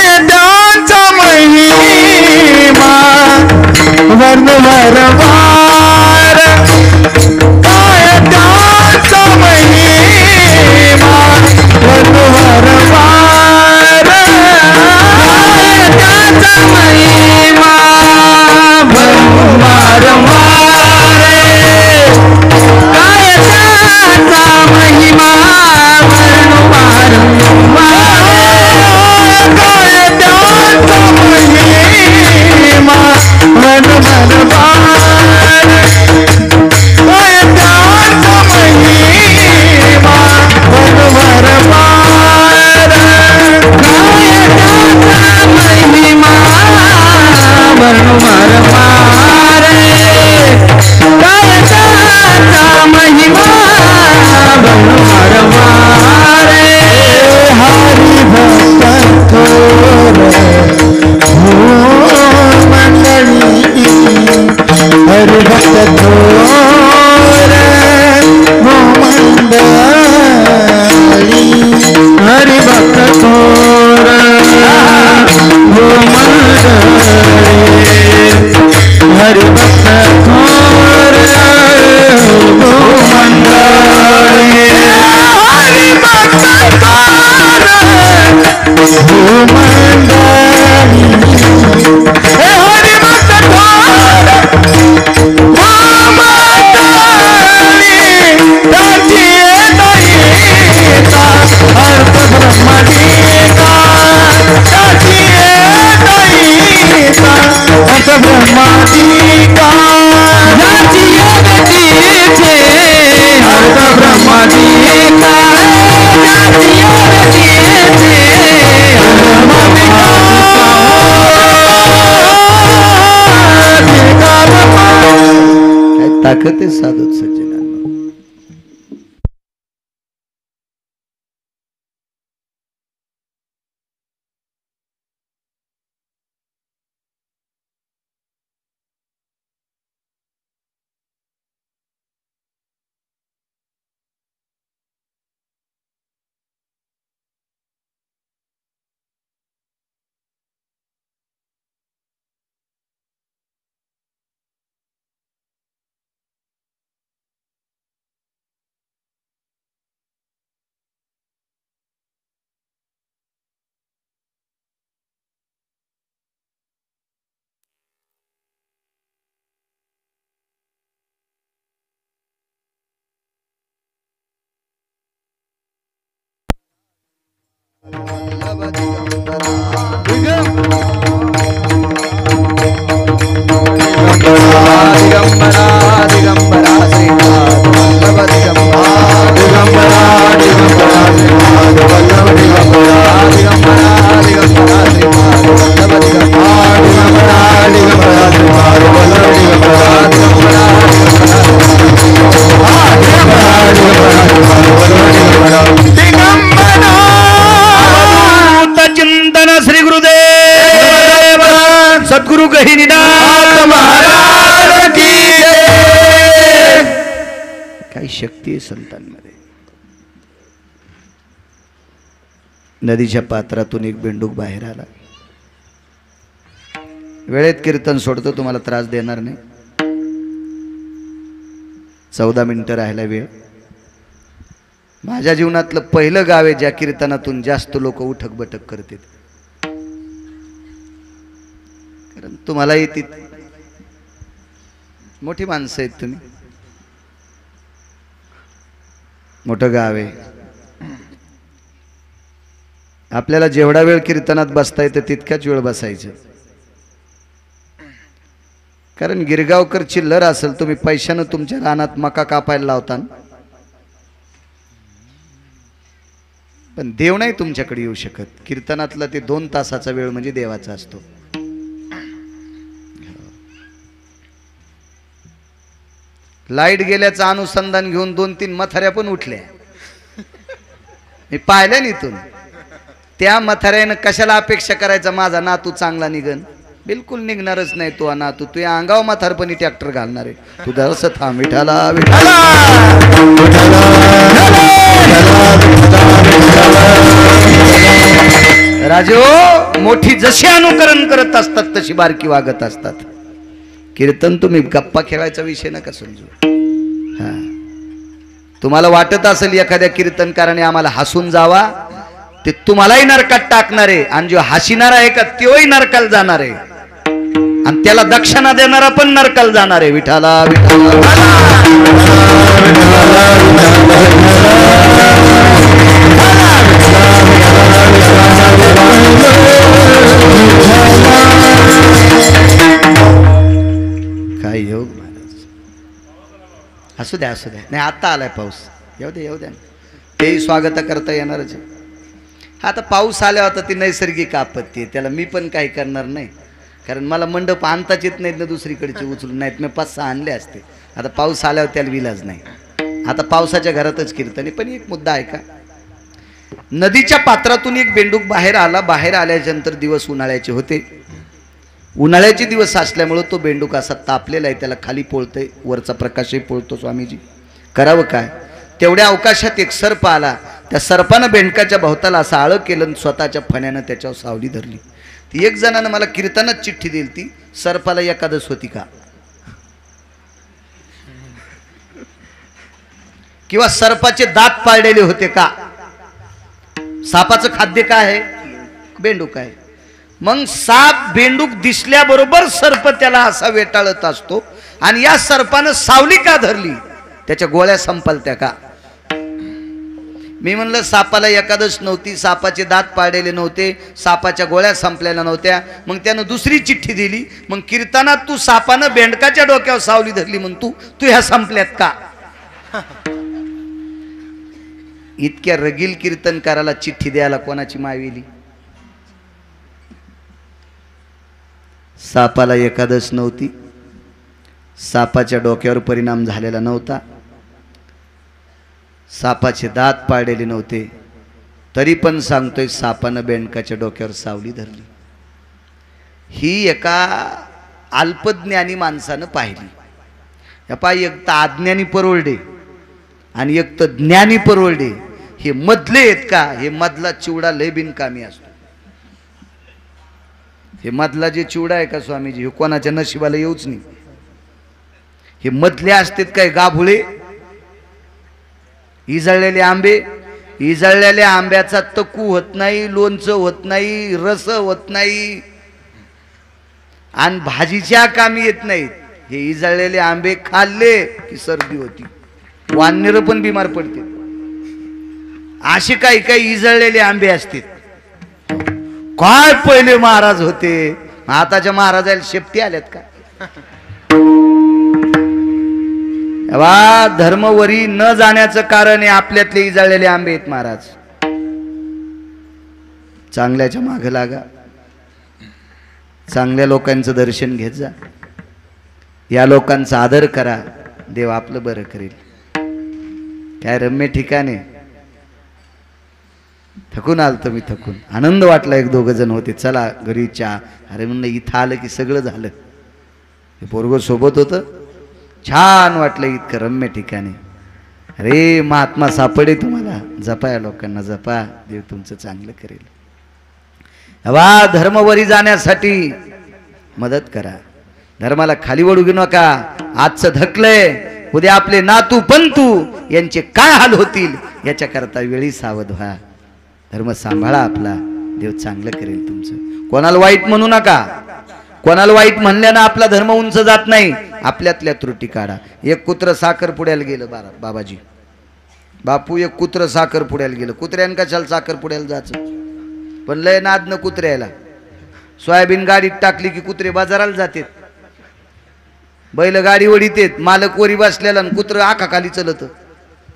राखते साधूत सज्जनांनो. सद्गुरु गहिनीनाथ महाराज की जय. काही शक्ती आहे संतांमध्ये. नदीच्या पात्रातून एक बेंडूक बाहेर आला. वेळेत कीर्तन सोडतो, तुम्हाला त्रास देणार नाही. 14 मिनिटं राहायला वेळ. माझ्या जीवनातलं पहिलं गाव आहे ज्या कीर्तनातून जास्त लोक उठक बटक करतात. कारण तुम्हालाही ती मोठी माणसं आहेत तुम्ही. मोठं गाव आहे. आपल्याला जेवढा वेळ कीर्तनात बसता येतं तितकाच वेळ बसायचं. कारण गिरगावकर चिल्लर असेल, तुम्ही पैशानं तुमच्या रानात मका कापायला लावता, पण देव नाही तुमच्याकडे येऊ शकत. कीर्तनातला ते 2 तासाचा वेळ म्हणजे देवाचा असतो. लाईट गेल्याचं अनुसंधान घेऊन 2-3 मथाऱ्या पण उठल्या. मी पाहिल्या इथून. त्या मथाऱ्यानं कशाला अपेक्षा करायचा माझा नातू चांगला निघन? बिलकुल निघणारच नाही तो नातू. तू या अंगाव म्हातारपणी ट्रॅक्टर घालणार आहे. तू जरासं थांब. विठाला विठाला राजो, मोठी जशी अनुकरण करत असतात तशी बारकी वागत असतात. कीर्तन तुम्ही गप्पा खेळायचा विषय नका समजू. हा, तुम्हाला वाटत असेल एखाद्या कीर्तनकाराने आम्हाला हसून जावा, ते तुम्हालाही नरकात टाकणार आहे. आणि जो हसिणार आहे का तोही नरकाला जाणार आहे. आणि त्याला दक्षिणा देणारा पण नरकाला जाणार आहे. विठाला काय योग महाराज. असू द्या असू द्या. नाही आता आलाय पाऊस. येऊ द्या येऊ द्या. तेही स्वागत करता येणारच. आता पाऊस आल्या होता ती नैसर्गिक आपत्ती आहे. त्याला मी पण काही करणार नाही. कारण मला मंडप आणताच येत नाहीत ना दुसरीकडचे उचलून. नाहीत मी 5-6 आणले असते. आता पाऊस आल्यावर त्याला विलाज नाही. आता पावसाच्या घरातच कीर्तन आहे. पण एक मुद्दा आहे का, नदीच्या पात्रातून एक बेंडूक बाहेर आला. बाहेर आल्याच्यानंतर दिवस उन्हाळ्याचे होते. उन्हाळ्याचे दिवस असल्यामुळं तो बेंडूक असा तापलेला आहे. त्याला खाली पोळतंय, वरचा प्रकाशही पोळतो. स्वामीजी करावं काय. तेवढ्या अवकाशात एक सर्प आला. त्या सर्पानं बेंडकाच्या भोवताला असं आळं केलं आणि स्वतःच्या फण्यानं त्याच्यावर सावली धरली. ती एक जणानं मला कीर्तनात चिठ्ठी दिली. ती सर्पाला एकादश होती का, किंवा सर्पाचे दात पाळलेले होते का? सापाचं खाद्य काय आहे? बेंडूक आहे. मग साप बेंडूक दिसल्याबरोबर सर्प त्याला असा वेटाळत असतो. आणि या सर्पानं सावली का धरली? त्याच्या गोळ्या संपलत्या का? मी म्हणलं सापाला एकादश नव्हती, सापाचे दात पाडलेले नव्हते, सापाच्या गोळ्या संपलेल्या नव्हत्या. मग त्यानं दुसरी चिठ्ठी दिली. मग कीर्तनात तू सापानं बेंडकाच्या डोक्यावर सावली धरली म्हणतो, तू ह्या संपल्यात का? इतक्या रगील कीर्तनकाराला चिठ्ठी द्यायला कोणाची मावेली? सापाला एकादश नव्हती, सापाच्या डोक्यावर परिणाम झालेला नव्हता, सापाचे दात पाडलेले नव्हते, तरी पण सांगतोय सापानं बेंडकाच्या डोक्यावर सावली धरली. ही एका अल्पज्ञानी माणसानं पाहिली. या पायी एक तर अज्ञानी परवडे आणि एक तर ज्ञानी परवडे. हे मधले आहेत का? हे मधला चिवडा लय बिनकामी असतो. हे मधला जे चिवडा आहे का स्वामीजी, हे कोणाच्या नशिबाला येऊच नाही. हे मधले असतात काय गाभुळे, इजळलेले आंबे. इजळलेल्या आंब्याचा तकू होत नाही, लोणचं होत नाही, रस होत नाही आणि भाजीच्या कामी येत नाहीत. हे इजळलेले आंबे खाल्ले की सर्दी होती, वानर पण बिमार पडते. असे काही काही इजळलेले आंबे असतात. काय पहिले महाराज होते, आताच्या महाराजाला शेपटी आल्यात का? धर्मवरी न जाण्याचं कारण आहे आपल्यातले इजळलेले आंबे आहेत महाराज. चांगल्याच्या मागे लागा, चांगल्या लोकांचं दर्शन घेत जा, या लोकांचा आदर करा, देव आपलं बरं करेल. काय रम्य ठिकाणे. थकून आलतो मी, थकून. आनंद वाटला. एक दोघ जण होते, चला घरी चहा. अरे म्हणलं इथं आलं की सगळं झालं. हे पोरगं सोबत होतं, छान वाटलं इतकं रम्य ठिकाणी. अरे महात्मा सापडे तुम्हाला, जपा या लोकांना, जपा, देव तुमचं चांगलं करेल. हवा धर्मवरी जाण्यासाठी मदत करा, धर्माला खाली वळू घेऊ नका. आजचं धकलंय, उद्या आपले नातू पंतू यांचे काय हाल होतील याच्याकरता वेळी सावध व्हा. धर्म सांभाळा आपला, देव चांगलं करेल तुमचं. कोणाला वाईट म्हणू नका. कोणाला वाईट म्हणल्यानं आपला धर्म उंच जात नाही. आपल्यातल्या त्रुटी काढा. एक कुत्र साखर पुड्याला गेलं बाबाजी, बापू एक कुत्र साखर पुड्याला गेलं. कुत्र्यानं कशाला साखर पुड्याला जायचं, पण लय नाद न कुत्र्याला. सोयाबीन गाडीत टाकली की कुत्रे बाजाराला जातात, बैल गाडी वडीतेत, मालक वरी बसलेला आणि कुत्र आखा खाली चलत.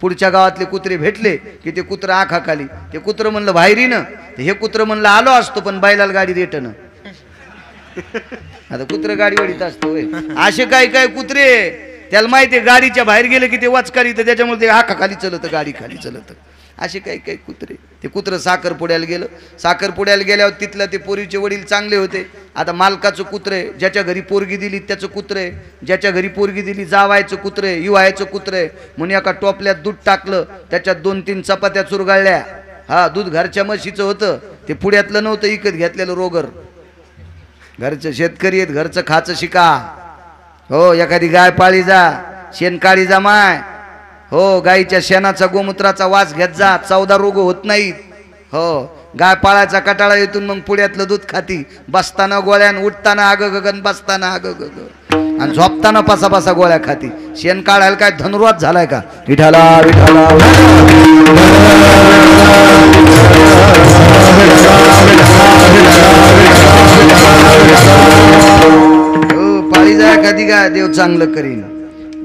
पुढच्या गावातले कुत्रे भेटले की ते कुत्र आखा खाली. ते कुत्र म्हणलं बाहेरीनं, हे कुत्र म्हणलं आलो असतो पण बैलाला गाडी देटन. आता कुत्र गाडी वडीत असतो. असे काय काय कुत्रे, त्याला माहिती आहे गाडीच्या बाहेर गेले की ते वाचकाली, तर त्याच्यामुळे ते आखा खाली चलत, गाडी खाली चलत. असे काही काही कुत्रे. ते कुत्र साखर पुड्याला गेलं. साखर पुड्याला गेल्यावर तिथलं ते पोरीचे वडील चांगले होते. आता मालकाचं कुत्रे, ज्याच्या घरी पोरगी दिली त्याचं कुत्रे, ज्याच्या घरी पोरगी दिली जावायचं कुत्रे, युवायचं कुत्रे. म्हणून एका टोपल्यात दूध टाकलं, त्याच्यात 2-3 चपात्या चुरगाळल्या. हा दूध घरच्या म्हशीचं होतं, ते पुड्यातलं नव्हतं, इकत घेतलेलं रोगर. घरचं शेतकरी आहेत, घरचं खाचं शिका. हो एखादी गाय पाळी जा, शेण काळी जा माय. हो गाईच्या शेणाचा गोमूत्राचा वास घेत जा, 14 रोग होत नाहीत. हो गाय पाळायचा कटाळा येतून मग पुड्यातलं दूध खाती. बसताना गोळ्यान, उठताना आग गगन, बसताना आग गग, आणि झोपताना पासा पासा गोळ्या खाती. शेण काढायला काय धनुर्वात झालाय का? विठाला विठाला पाळी जाय कधी काय, देव चांगलं करीन.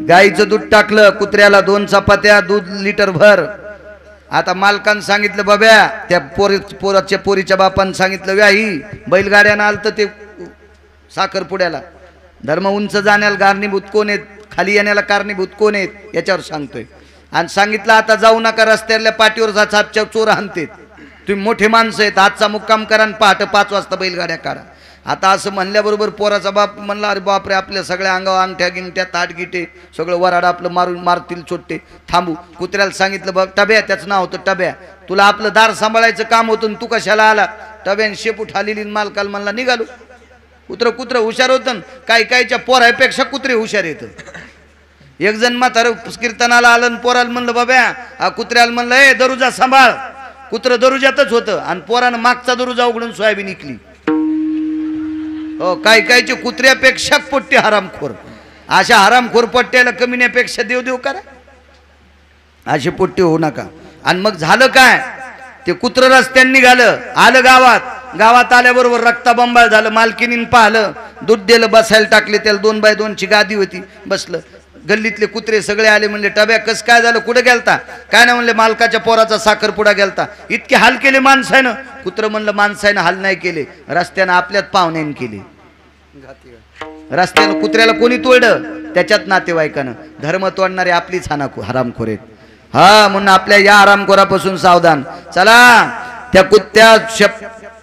गाईचं दूध टाकलं, कुत्र्याला 2 चपात्या, दूध लिटर भर. आता मालकानं सांगितलं बाब्या, त्या पोरीच्या बापानं सांगितलं व्याही बैलगाड्यानं आलं तर ते साखर पुड्याला. धर्म उंच जाण्याला कारणीभूत कोण आहेत, खाली येण्याला कारणीभूत कोण आहेत, याच्यावर सांगतोय. आणि सांगितलं आता जाऊ नका, रस्त्यातल्या पाठीवर छापच्या चोर हाणतेत. तुम्ही मोठे माणसं आहेत, आजचा मुक्काम करा आणि पहाटे 5 वाजता बैलगाड्या काढा. आता असं म्हणल्याबरोबर पोराचा बाप म्हणला, अरे बापरे आपल्या सगळ्या अंगावर अंगठ्या गिंगठ्या ताट गिटे सगळं वराड आपलं मारतील चोट्टे, थांबू. कुत्र्याला सांगितलं बघ टब्या, त्याचं नाव होतं टब्या, तुला आपलं दार सांभाळायचं काम होतं, तू कशाला आला? टब्याने शेपूट हालेली, मालकाला म्हणला निघालो. कुत्र हुशार होतं, काही काहीच्या पोरापेक्षा कुत्रे हुशार येतं. एक जण म्हातारं कीर्तनाला आलं आणि पोराला म्हणलं बाब्या, कुत्र्याला म्हणलं ए दरुजा सांभाळ. कुत्र दरुजातच होतं आणि पोरानं मागचा दरुजा उघडून सोयाबीन इकली. हो काही काहीचे कुत्र्यापेक्षा पोट्टे हरामखोर. अशा हरामखोर पट्ट्याला कमीण्यापेक्षा देव करा, असे पोट्टे होऊ नका. आणि मग झालं काय, ते कुत्र रस्त्याने निघालं, आलं गावात. गावात आल्याबरोबर रक्ताबंबाळ झालं. मालकीनीन पाहिलं, दूध दिलं, बसायला टाकले. त्याला 2x2ची गादी होती, बसलं. गल्लीतले कुत्रे सगळे आले, म्हणले टब्या कस काय झालं, कुठे गेलता? काय नाही म्हणले, मालकाच्या पोराचा साखरपुडा गेलता. इतके हाल केले माणसानं. कुत्र म्हणलं माणसानं हाल नाही केले, रस्त्यानं आपल्यात पाहुण्याने केले. रस्त्याला कुत्र्याला कोणी तोडलं त्याच्यात नातेवाईकानं. धर्म तोडणारे आपलीच हरामखोर आहेत. हा म्हणून आपल्या या हरामखोरापासून सावधान. चला त्या कुत्त्या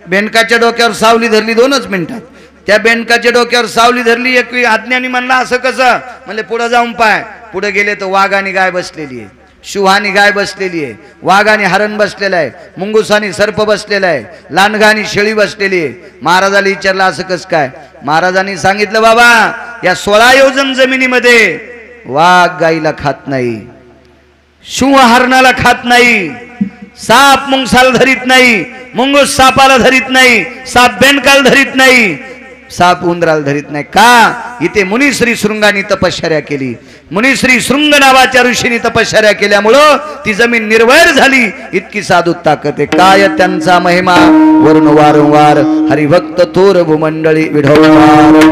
बेंडकाच्या डोक्यावर सावली धरली 2च मिनिटात. त्या बेंडकाच्या डोक्यावर सावली धरली. एक आज्ञानी म्हणला असं कसं? म्हणले पुढे जाऊन पाय. पुढे गेले तर वाघानी गाय बसलेली आहे, शुहानी गाय बसलेली आहे, वाघानी हरण बसलेला आहे, मुंगुसानी सर्प बसलेला आहे, लांडगानी शेळी बसलेली आहे. महाराजाला विचारलं असं कस काय? महाराजांनी सांगितलं बाबा या 16 योजन जमिनीमध्ये वाघ गाईला खात नाही, शुह हरणाला खात नाही, साप मुंगसाला धरीत नाही, मुंगूस सापाला धरीत नाही, साप बेंडकाला धरीत नाही, साप उंदराला धरीत नाही. का? इथे मुनिश्री शृंगानी तपश्चर्या केली. मुनिश्री शृंग नावाच्या ऋषींनी तपश्चर्या केल्यामुळं ती जमीन निर्वैर झाली. इतकी साधू ताकद आहे. काय त्यांचा महिमा वरून वारंवार हरिभक्त थोर भूमंडळी विढवणार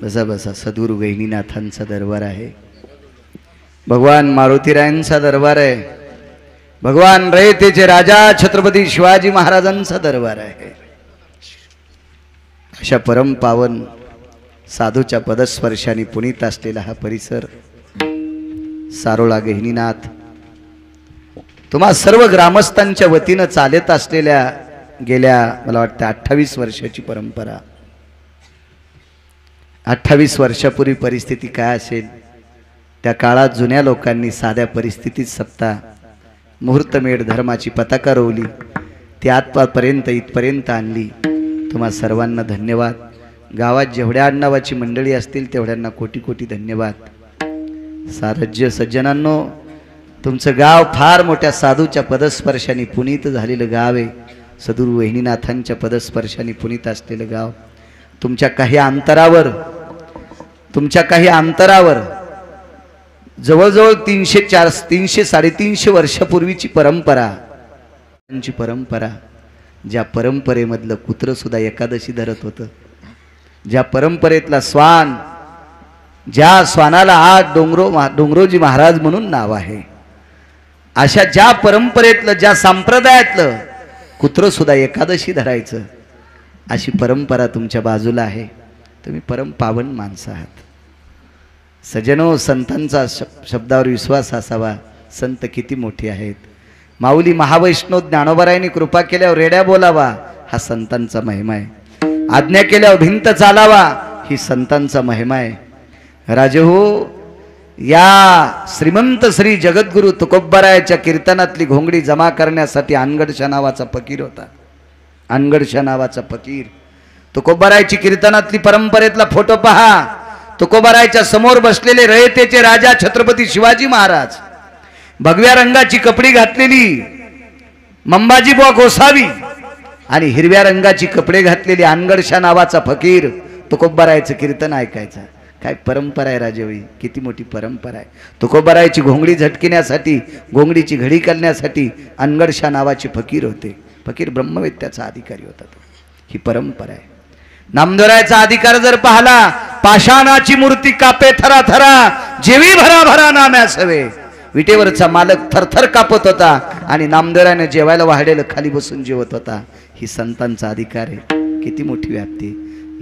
बसा बसा. सद्गुरु गहिनीनाथांचा दरबार आहे, भगवान मारुतीरायांचा दरबार आहे, भगवान रयतेचे राजा छत्रपती शिवाजी महाराजांचा दरबार आहे. अशा परम पावन साधूच्या पदस्पर्शाने पुनीत असलेला हा परिसर सारोळा गहिनीनाथ तुम्हा सर्व ग्रामस्थांच्या वतीनं चालत असलेल्या गेल्या मला वाटतं 28 वर्षाची परंपरा. 28 वर्षापूर्वी परिस्थिती काय असेल? त्या काळात जुन्या लोकांनी साध्या परिस्थितीत सप्ता मुहूर्तमेढ धर्माची पताका रोवली, ती आत्तापर्यंत इथपर्यंत आणली. तुम्हा सर्वांना धन्यवाद. गावात जेवढ्या आडनावाची मंडळी असतील तेवढ्यांना कोटी कोटी धन्यवाद. सारज्य सज्जनांनो, तुमचं गाव फार मोठ्या साधूच्या पदस्पर्शाने पुनीत झालेलं गाव आहे. सद्गुरू वहिनीनाथांच्या पदस्पर्शाने पुनीत असलेलं गाव. तुमच्या काही अंतरावर जवळजवळ 300-350 वर्षापूर्वीची परंपरा, ज्या परंपरेमधलं कुत्र सुद्धा एकादशी धरत होतं, ज्या परंपरेतला श्वान, ज्या श्वानाला आज डोंगरोजी महाराज म्हणून नाव आहे, अशा ज्या परंपरेतलं, ज्या संप्रदायातलं कुत्र सुद्धा एकादशी धरायचं, अशी परंपरा तुमच्या बाजूला आहे. तुम्ही परम पावन माणसं आहात. सजनो, संतांचा शब्दावर विश्वास असावा. संत किती मोठे आहेत. माऊली महावैष्णव ज्ञानोबारायांनी कृपा केल्यावर रेड्या बोलावा, हा संतांचा महिमा आहे. आज्ञा केल्यावर भिंत चालावा, ही संतांचा महिमा आहे. राजे हो, या श्रीमंत श्री जगद्गुरु तुकोबारायाच्या कीर्तनातली घोंगडी जमा करण्यासाठी अनगडशा नावाचा फकीर होता. अनगडशा नावाचा फकीर. तुकोबारायची कीर्तनातली परंपरेतला फोटो पहा. तुकोबारायच्या समोर बसलेले रयतेचे राजा छत्रपती शिवाजी महाराज, भगव्या रंगाची कपडी घातलेली मंबाजीबुवा गोसावी आणि हिरव्या रंगाची कपडे घातलेली अनगडशा नावाचा फकीर. तुकोबारायचं कीर्तन ऐकायचं. काय परंपरा आहे राजेबाई, किती मोठी परंपरा आहे. तुकोबारायची घोंगडी झटकिण्यासाठी, घोंगडीची घडी करण्यासाठी अनगडशा नावाचे फकीर होते. फकीर ब्रह्मवेत्याचा अधिकारी होता तो. ही परंपरा आहे. नामदेवरायचा अधिकार जर पाहला, पाषाणाची मूर्ती कापे थरा थरा, जेवी भरा भरा नाम्यास हवे. विटेवरचा मालक थरथर कापत होता आणि नामदेवरायने जेवायला वाढलेलं खाली बसून जेवत होता. ही संतांचा अधिकार आहे. किती मोठी व्याप्ती.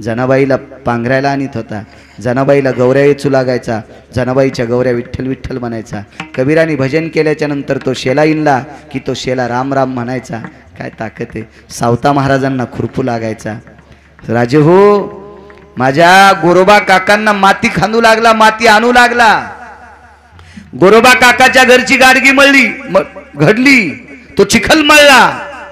जनाबाईला पांघरायला आणत होता. जनाबाईला गौऱ्या येचू लागायचा. जनाबाईच्या गौऱ्या विठ्ठल विठ्ठल म्हणायचा. कबीराने भजन केल्याच्या नंतर तो शेला इनला की तो शेला राम राम म्हणायचा. काय ताकद आहे. सावता महाराजांना खुरपू लागायचा. राजे हो, माझ्या गोरोबा काकांना माती खांदू लागला, माती आणू लागला. गोरोबा काकाच्या घरची गाडगी मळली घडली, तो चिखल मळला,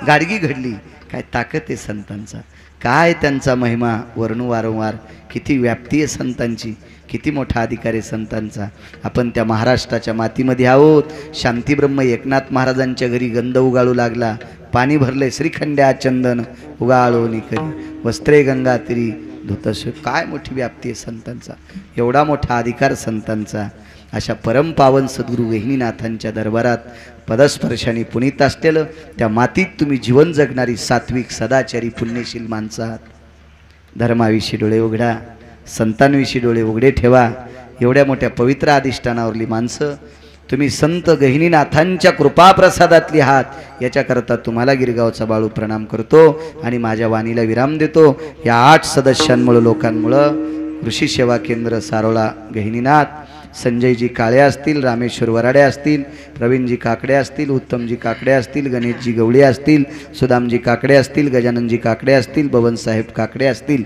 गाडगी घडली. काय ताकद आहे संतांचा, काय त्यांचा महिमा वर्णू वारंवार. किती व्याप्ती आहे संतांची, किती मोठा अधिकार आहे संतांचा. आपण त्या महाराष्ट्राच्या मातीमध्ये आहोत. शांतीब्रह्म एकनाथ महाराजांच्या घरी गंध उगाळू लागला. पाणी भरले श्रीखंड्या चंदन उगाळोनी करी, वस्त्रे गंगा तिरी धुतस. काय मोठी व्याप्ती आहे संतांचा, एवढा मोठा अधिकार संतांचा. अशा परमपावन सद्गुरू गहिनीनाथांच्या दरबारात पदस्पर्शाने पुनीत असलेलं, त्या मातीत तुम्ही जीवन जगणारी सात्विक सदाचारी पुण्यशील माणसं आहात. धर्माविषयी डोळे उघडा, संतांविषयी डोळे उघडे ठेवा. एवढ्या मोठ्या पवित्र अधिष्ठानावरली माणसं तुम्ही संत गहिनीनाथांच्या कृपाप्रसादातली आहात. याच्याकरता तुम्हाला गिरगावचा बाळू प्रणाम करतो आणि माझ्या वाणीला विराम देतो. या 8 सदस्यांमुळं, लोकांमुळं कृषी सेवा केंद्र सारोळा गहिनीनाथ, संजयजी काळे असतील, रामेश्वर वराडे असतील, प्रवीणजी काकडे असतील, उत्तमजी काकडे असतील, गणेशजी गवळे असतील, सुदामजी काकडे असतील, गजाननजी काकडे असतील, बबनसाहेब काकडे असतील,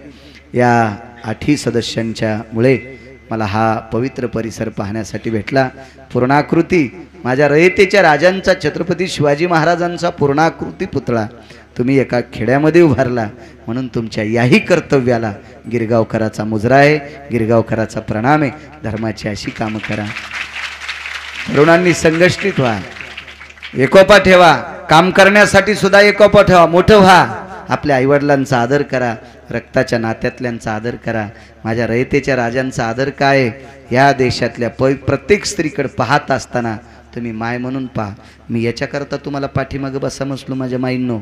या 8 सदस्यांच्या मुळे मला हा पवित्र परिसर पाहण्यासाठी भेटला. पूर्णाकृती माझ्या रयतेच्या राजांचा, छत्रपती शिवाजी महाराजांचा पूर्णाकृती पुतळा तुम्ही एका खेड्यामध्ये उभारला, म्हणून तुमच्या याही कर्तव्याला गिरगावकराचा मुजरा आहे, गिरगावकराचा प्रणाम आहे. धर्माची अशी कामं करा. तरुणांनी संघटित व्हा, एकोपा ठेवा. काम करण्यासाठी सुद्धा एकोपा ठेवा, मोठं व्हा. आपल्या आईवडिलांचा आदर करा, रक्ताच्या नात्यातल्यांचा आदर करा. माझ्या रयतेच्या राजांचा आदर काय, या देशातल्या प्रत्येक स्त्रीकडे पाहत असताना तुम्ही माय म्हणून पहा. मी याच्याकरता तुम्हाला पाठीमागं बसा म्हटलो माझ्या माईंनो,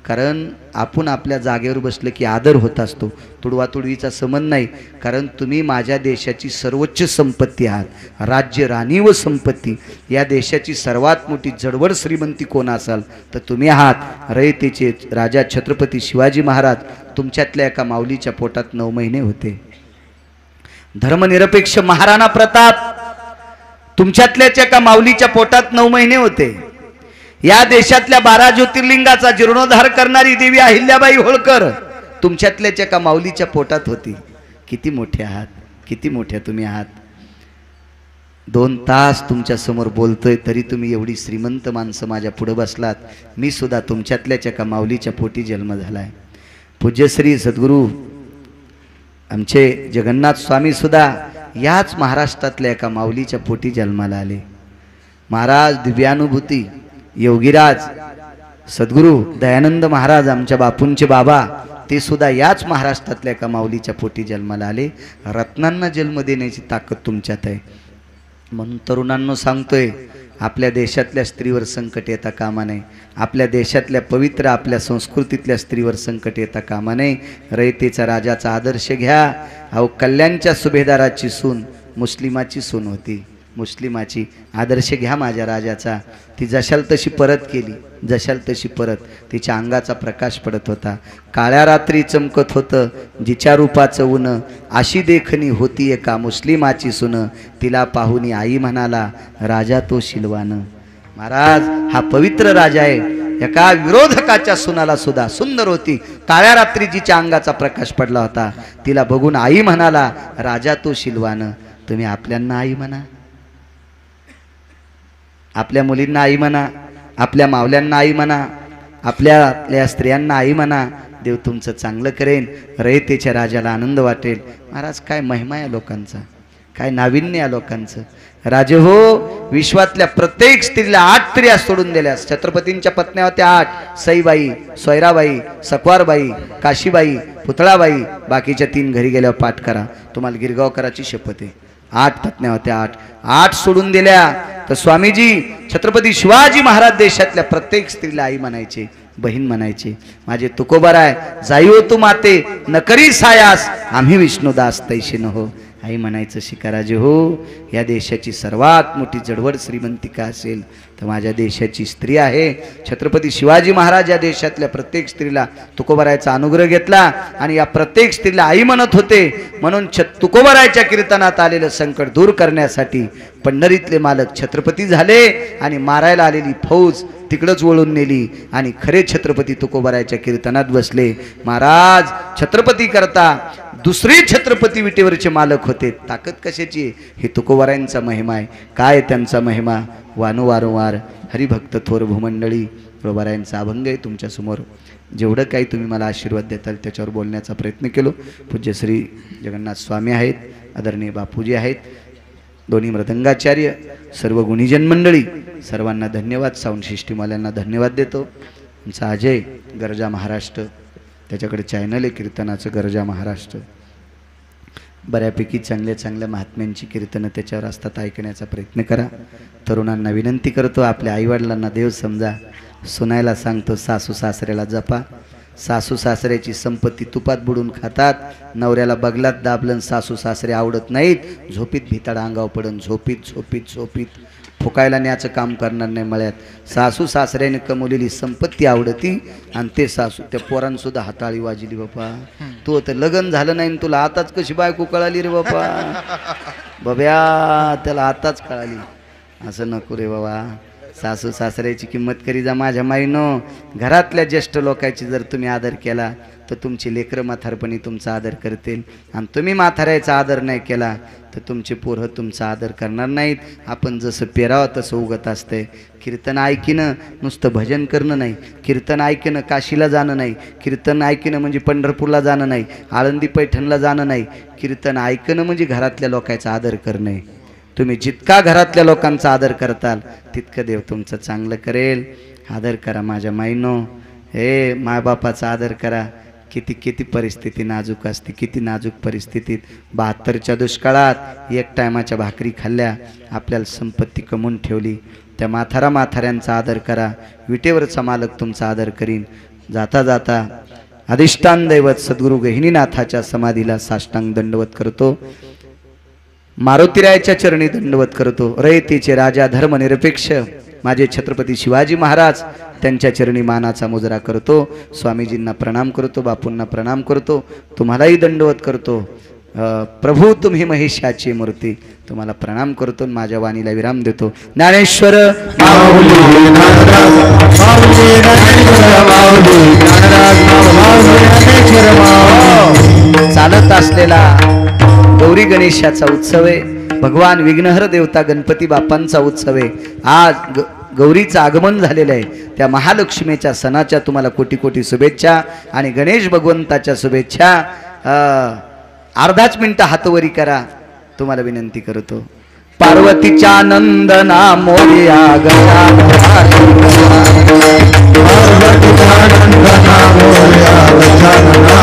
कारण आपण आपल्या जागेवर बसलं की आदर होत असतो. तुडवातुडवीचा संबंध नाही, कारण तुम्ही माझ्या देशाची सर्वोच्च संपत्ती आहात. राज्य, राणी व संपत्ती. या देशाची सर्वात मोठी जडवड श्रीमंती कोण असाल तर तुम्ही आहात. रयतेचे राजा छत्रपती शिवाजी महाराज तुमच्यातल्या एका माऊलीच्या पोटात 9 महिने होते. धर्मनिरपेक्ष महाराणा प्रताप तुमच्यातल्याच एका माऊलीच्या पोटात 9 महिने होते. या देशातल्या 12 ज्योतिर्लिंगाचा जीर्णोद्धार करणारी देवी अहिल्याबाई होळकर तुमच्यातल्याच एका माऊलीच्या पोटात होती. किती मोठे आहात, किती मोठ्या तुम्ही आहात. 2 तास तुमच्या समोर बोलतोय तरी तुम्ही एवढी श्रीमंत माणसं माझ्या पुढे बसलात. मी सुद्धा तुमच्यातल्याच एका माऊलीच्या पोटी जन्म झालाय. पूज्यश्री सद्गुरू आमचे जगन्नाथ स्वामी सुद्धा याच महाराष्ट्रातल्या एका माऊलीच्या पोटी जन्माला आले. महाराज दिव्यानुभूती, योगीराज सद्गुरू दयानंद महाराज आमच्या बापूंचे बाबा, ते सुद्धा याच महाराष्ट्रातल्या एका माऊलीच्या पोटी जन्माला आले. रत्नांना जन्म देण्याची ताकद तुमच्यात आहे. म्हणून तरुणांनो सांगतोय, आपल्या देशातल्या स्त्रीवर संकट येता कामा नये. आपल्या देशातल्या पवित्र, आपल्या संस्कृतीतल्या स्त्रीवर संकट येता कामा नये. रयतेचा राजाचा आदर्श घ्या. अहो, कल्याणच्या सुभेदाराची सून मुस्लिमाची सून होती. मुस्लिमाची आदर्श घ्या माझ्या राजाचा. ती जशाल तशी परत केली, जशाल तशी परत. तिच्या अंगाचा प्रकाश पडत होता. काळ्या रात्री चमकत होतं जिच्या रूपाचं ऊन. अशी देखणी होती एका मुस्लिमाची सून. तिला पाहुनी आई म्हणाला, राजा तो शिलवान. महाराज हा पवित्र राजा आहे. एका विरोधकाच्या सुनाला सुद्धा सुंदर होती. काळ्या रात्री जिच्या अंगाचा प्रकाश पडला होता, तिला बघून आई म्हणाला, राजा तो शिलवान. तुम्ही आपल्यांना आई म्हणा, आपल्या मुलींना आई म्हणा, आपल्या मावल्यांना आई म्हणा. आपल्या स्त्रियांना आई म्हणा, देव तुमचं चांगलं करेन, रयतेच्या राजाला आनंद वाटेल. महाराज काय महिमा या लोकांचा, काय नाविन्य या लोकांचं. राजे हो, विश्वातल्या प्रत्येक स्त्रीला 8 स्त्रिया सोडून दिल्या. छत्रपतींच्या पत्न्या होत्या 8, सईबाई, सोयराबाई, सकवारबाई, काशीबाई, पुतळाबाई. बाकीच्या 3 घरी गेल्यावर पाठ करा, तुम्हाला गिरगावकराची शपथ आहे. 8 पत्न्या होत्या, 8 सोडून दिल्या. तर स्वामीजी छत्रपती शिवाजी महाराज देशातल्या प्रत्येक स्त्रीला आई म्हणायचे, बहीण म्हणायचे. माझे तुकोबाराय, जाईव तू माते न करी सायास, आम्ही विष्णुदास तैशी न हो. आई म्हणायचं शिकाराजे हो. या देशाची सर्वात मोठी जडवड श्रीमंतिका असेल तर माझ्या देशाची स्त्री आहे. छत्रपती शिवाजी महाराज या देशातल्या प्रत्येक स्त्रीला तुकोबारायचा अनुग्रह घेतला आणि या प्रत्येक स्त्रीला आई म्हणत होते. म्हणून तुकोबारायच्या कीर्तनात आलेलं संकट दूर करण्यासाठी पंढरीतले मालक छत्रपती झाले आणि मारायला आलेली फौज तिकडंच वळून नेली आणि खरे छत्रपती तुकोबारायच्या कीर्तनात बसले. महाराज छत्रपती करता दुसरे छत्रपती विटेवरचे मालक होते. ताकद कशाची? हे तुकोबारायांचा महिमा आहे. काय त्यांचा महिमा? वारंवार हरिभक्त थोर भूमंडळी तुकोबारायांचा अभंग आहे तुमच्यासमोर. जेवढं काही तुम्ही मला आशीर्वाद देताल त्याच्यावर बोलण्याचा प्रयत्न केलो. पूज्य श्री जगन्नाथ स्वामी आहेत, आदरणीय बापूजी आहेत, दोन्ही मृदंगाचार्य, सर्व गुणीजन मंडळी, सर्वांना धन्यवाद. साऊंड सिस्टीमवाल्यांना धन्यवाद देतो. आमचा अजय गरजा महाराष्ट्र, त्याच्याकडे चॅनल आहे कीर्तनाचं गरजा महाराष्ट्र. बऱ्यापैकी चांगल्या महात्म्यांची कीर्तनं त्याच्यावर असतात, ऐकण्याचा प्रयत्न करा. तरुणांना विनंती करतो, आपल्या आईवडिलांना देव समजा. सुनायला सांगतो, सासू सासऱ्याला जपा. सासू सासऱ्याची संपत्ती तुपात बुडून खातात. नवऱ्याला बगलात दाबलं, सासू सासरे आवडत नाहीत. झोपीत भिताड अंगाव पडून झोपीत फुकायला न्याचं काम करणार नाही मळ्यात. सासू सासऱ्याने कमवलेली संपत्ती आवडती आणि ते सासू त्या पोरांसुद्धा हाताळी वाजली. बापा तू तर लग्न झालं नाही, तुला आताच कशी बायको कळाली रे बापा. बब्या त्याला आताच कळाली. असं नको रे बाबा. सासू सासऱ्याची किंमत करी जा माझ्या माईनो. घरातल्या ज्येष्ठ लोकांची जर तुम्ही आदर केला तर तुमची लेकरं म्हातारपणी तुमचा आदर करतील. आणि तुम्ही म्हाताऱ्याचा आदर नाही केला तर तुमचे पोरं तुमचा आदर करणार नाहीत. आपण जसं पेरावं तसं उगत असतंय. कीर्तन ऐकणं नुसतं भजन करणं नाही, कीर्तन ऐकणं काशीला जाणं नाही, कीर्तन ऐकणं म्हणजे पंढरपूरला जाणं नाही, आळंदी पैठणला जाणं नाही. कीर्तन ऐकणं म्हणजे घरातल्या लोकांचा आदर करणं. तुम्ही जितका घरातल्या लोकांचा आदर करताल तितकं देव तुमचं चांगलं करेल. आदर करा माझ्या माईनो. हे मायबापाचा आदर करा. किती परिस्थिती नाजूक असते, किती नाजूक परिस्थितीत 72च्या दुष्काळात 1 टायमाच्या भाकरी खाल्ल्या, आपल्याला संपत्ती कमवून ठेवली. त्या म्हाताऱ्यांचा आदर करा. विटेवरचा मालक तुमचा आदर करीन. जाता जाता अधिष्ठान दैवत सद्गुरू गहिनीनाथाच्या समाधीला साष्टांग दंडवत करतो. मारुतीरायाच्या चरणी दंडवत करतो. रयतेचे राजा धर्मनिरपेक्ष माझे छत्रपती शिवाजी महाराज त्यांच्या चरणी मानाचा मुजरा करतो. स्वामीजींना प्रणाम करतो, बापूंना प्रणाम करतो, तुम्हालाही दंडवत करतो. प्रभू तुम्ही महेशाची मूर्ती, तुम्हाला प्रणाम करतो. माझ्या वाणीला विराम देतो. ज्ञानेश्वर चालत असलेला गौरी गणेशाचा उत्सव आहे. भगवान विघ्नहर देवता गणपती बाप्पांचा उत्सव आहे. आज गौरीचं आगमन झालेलं आहे. त्या महालक्ष्मीच्या सणाच्या तुम्हाला कोटी शुभेच्छा आणि गणेश भगवंताच्या शुभेच्छा. अर्धाच मिनिटं हातवरी करा तुम्हाला विनंती करतो. पार्वतीच्या नंदना मोरया गजानना, पार्वतीच्या नंदना मोरया गजानना,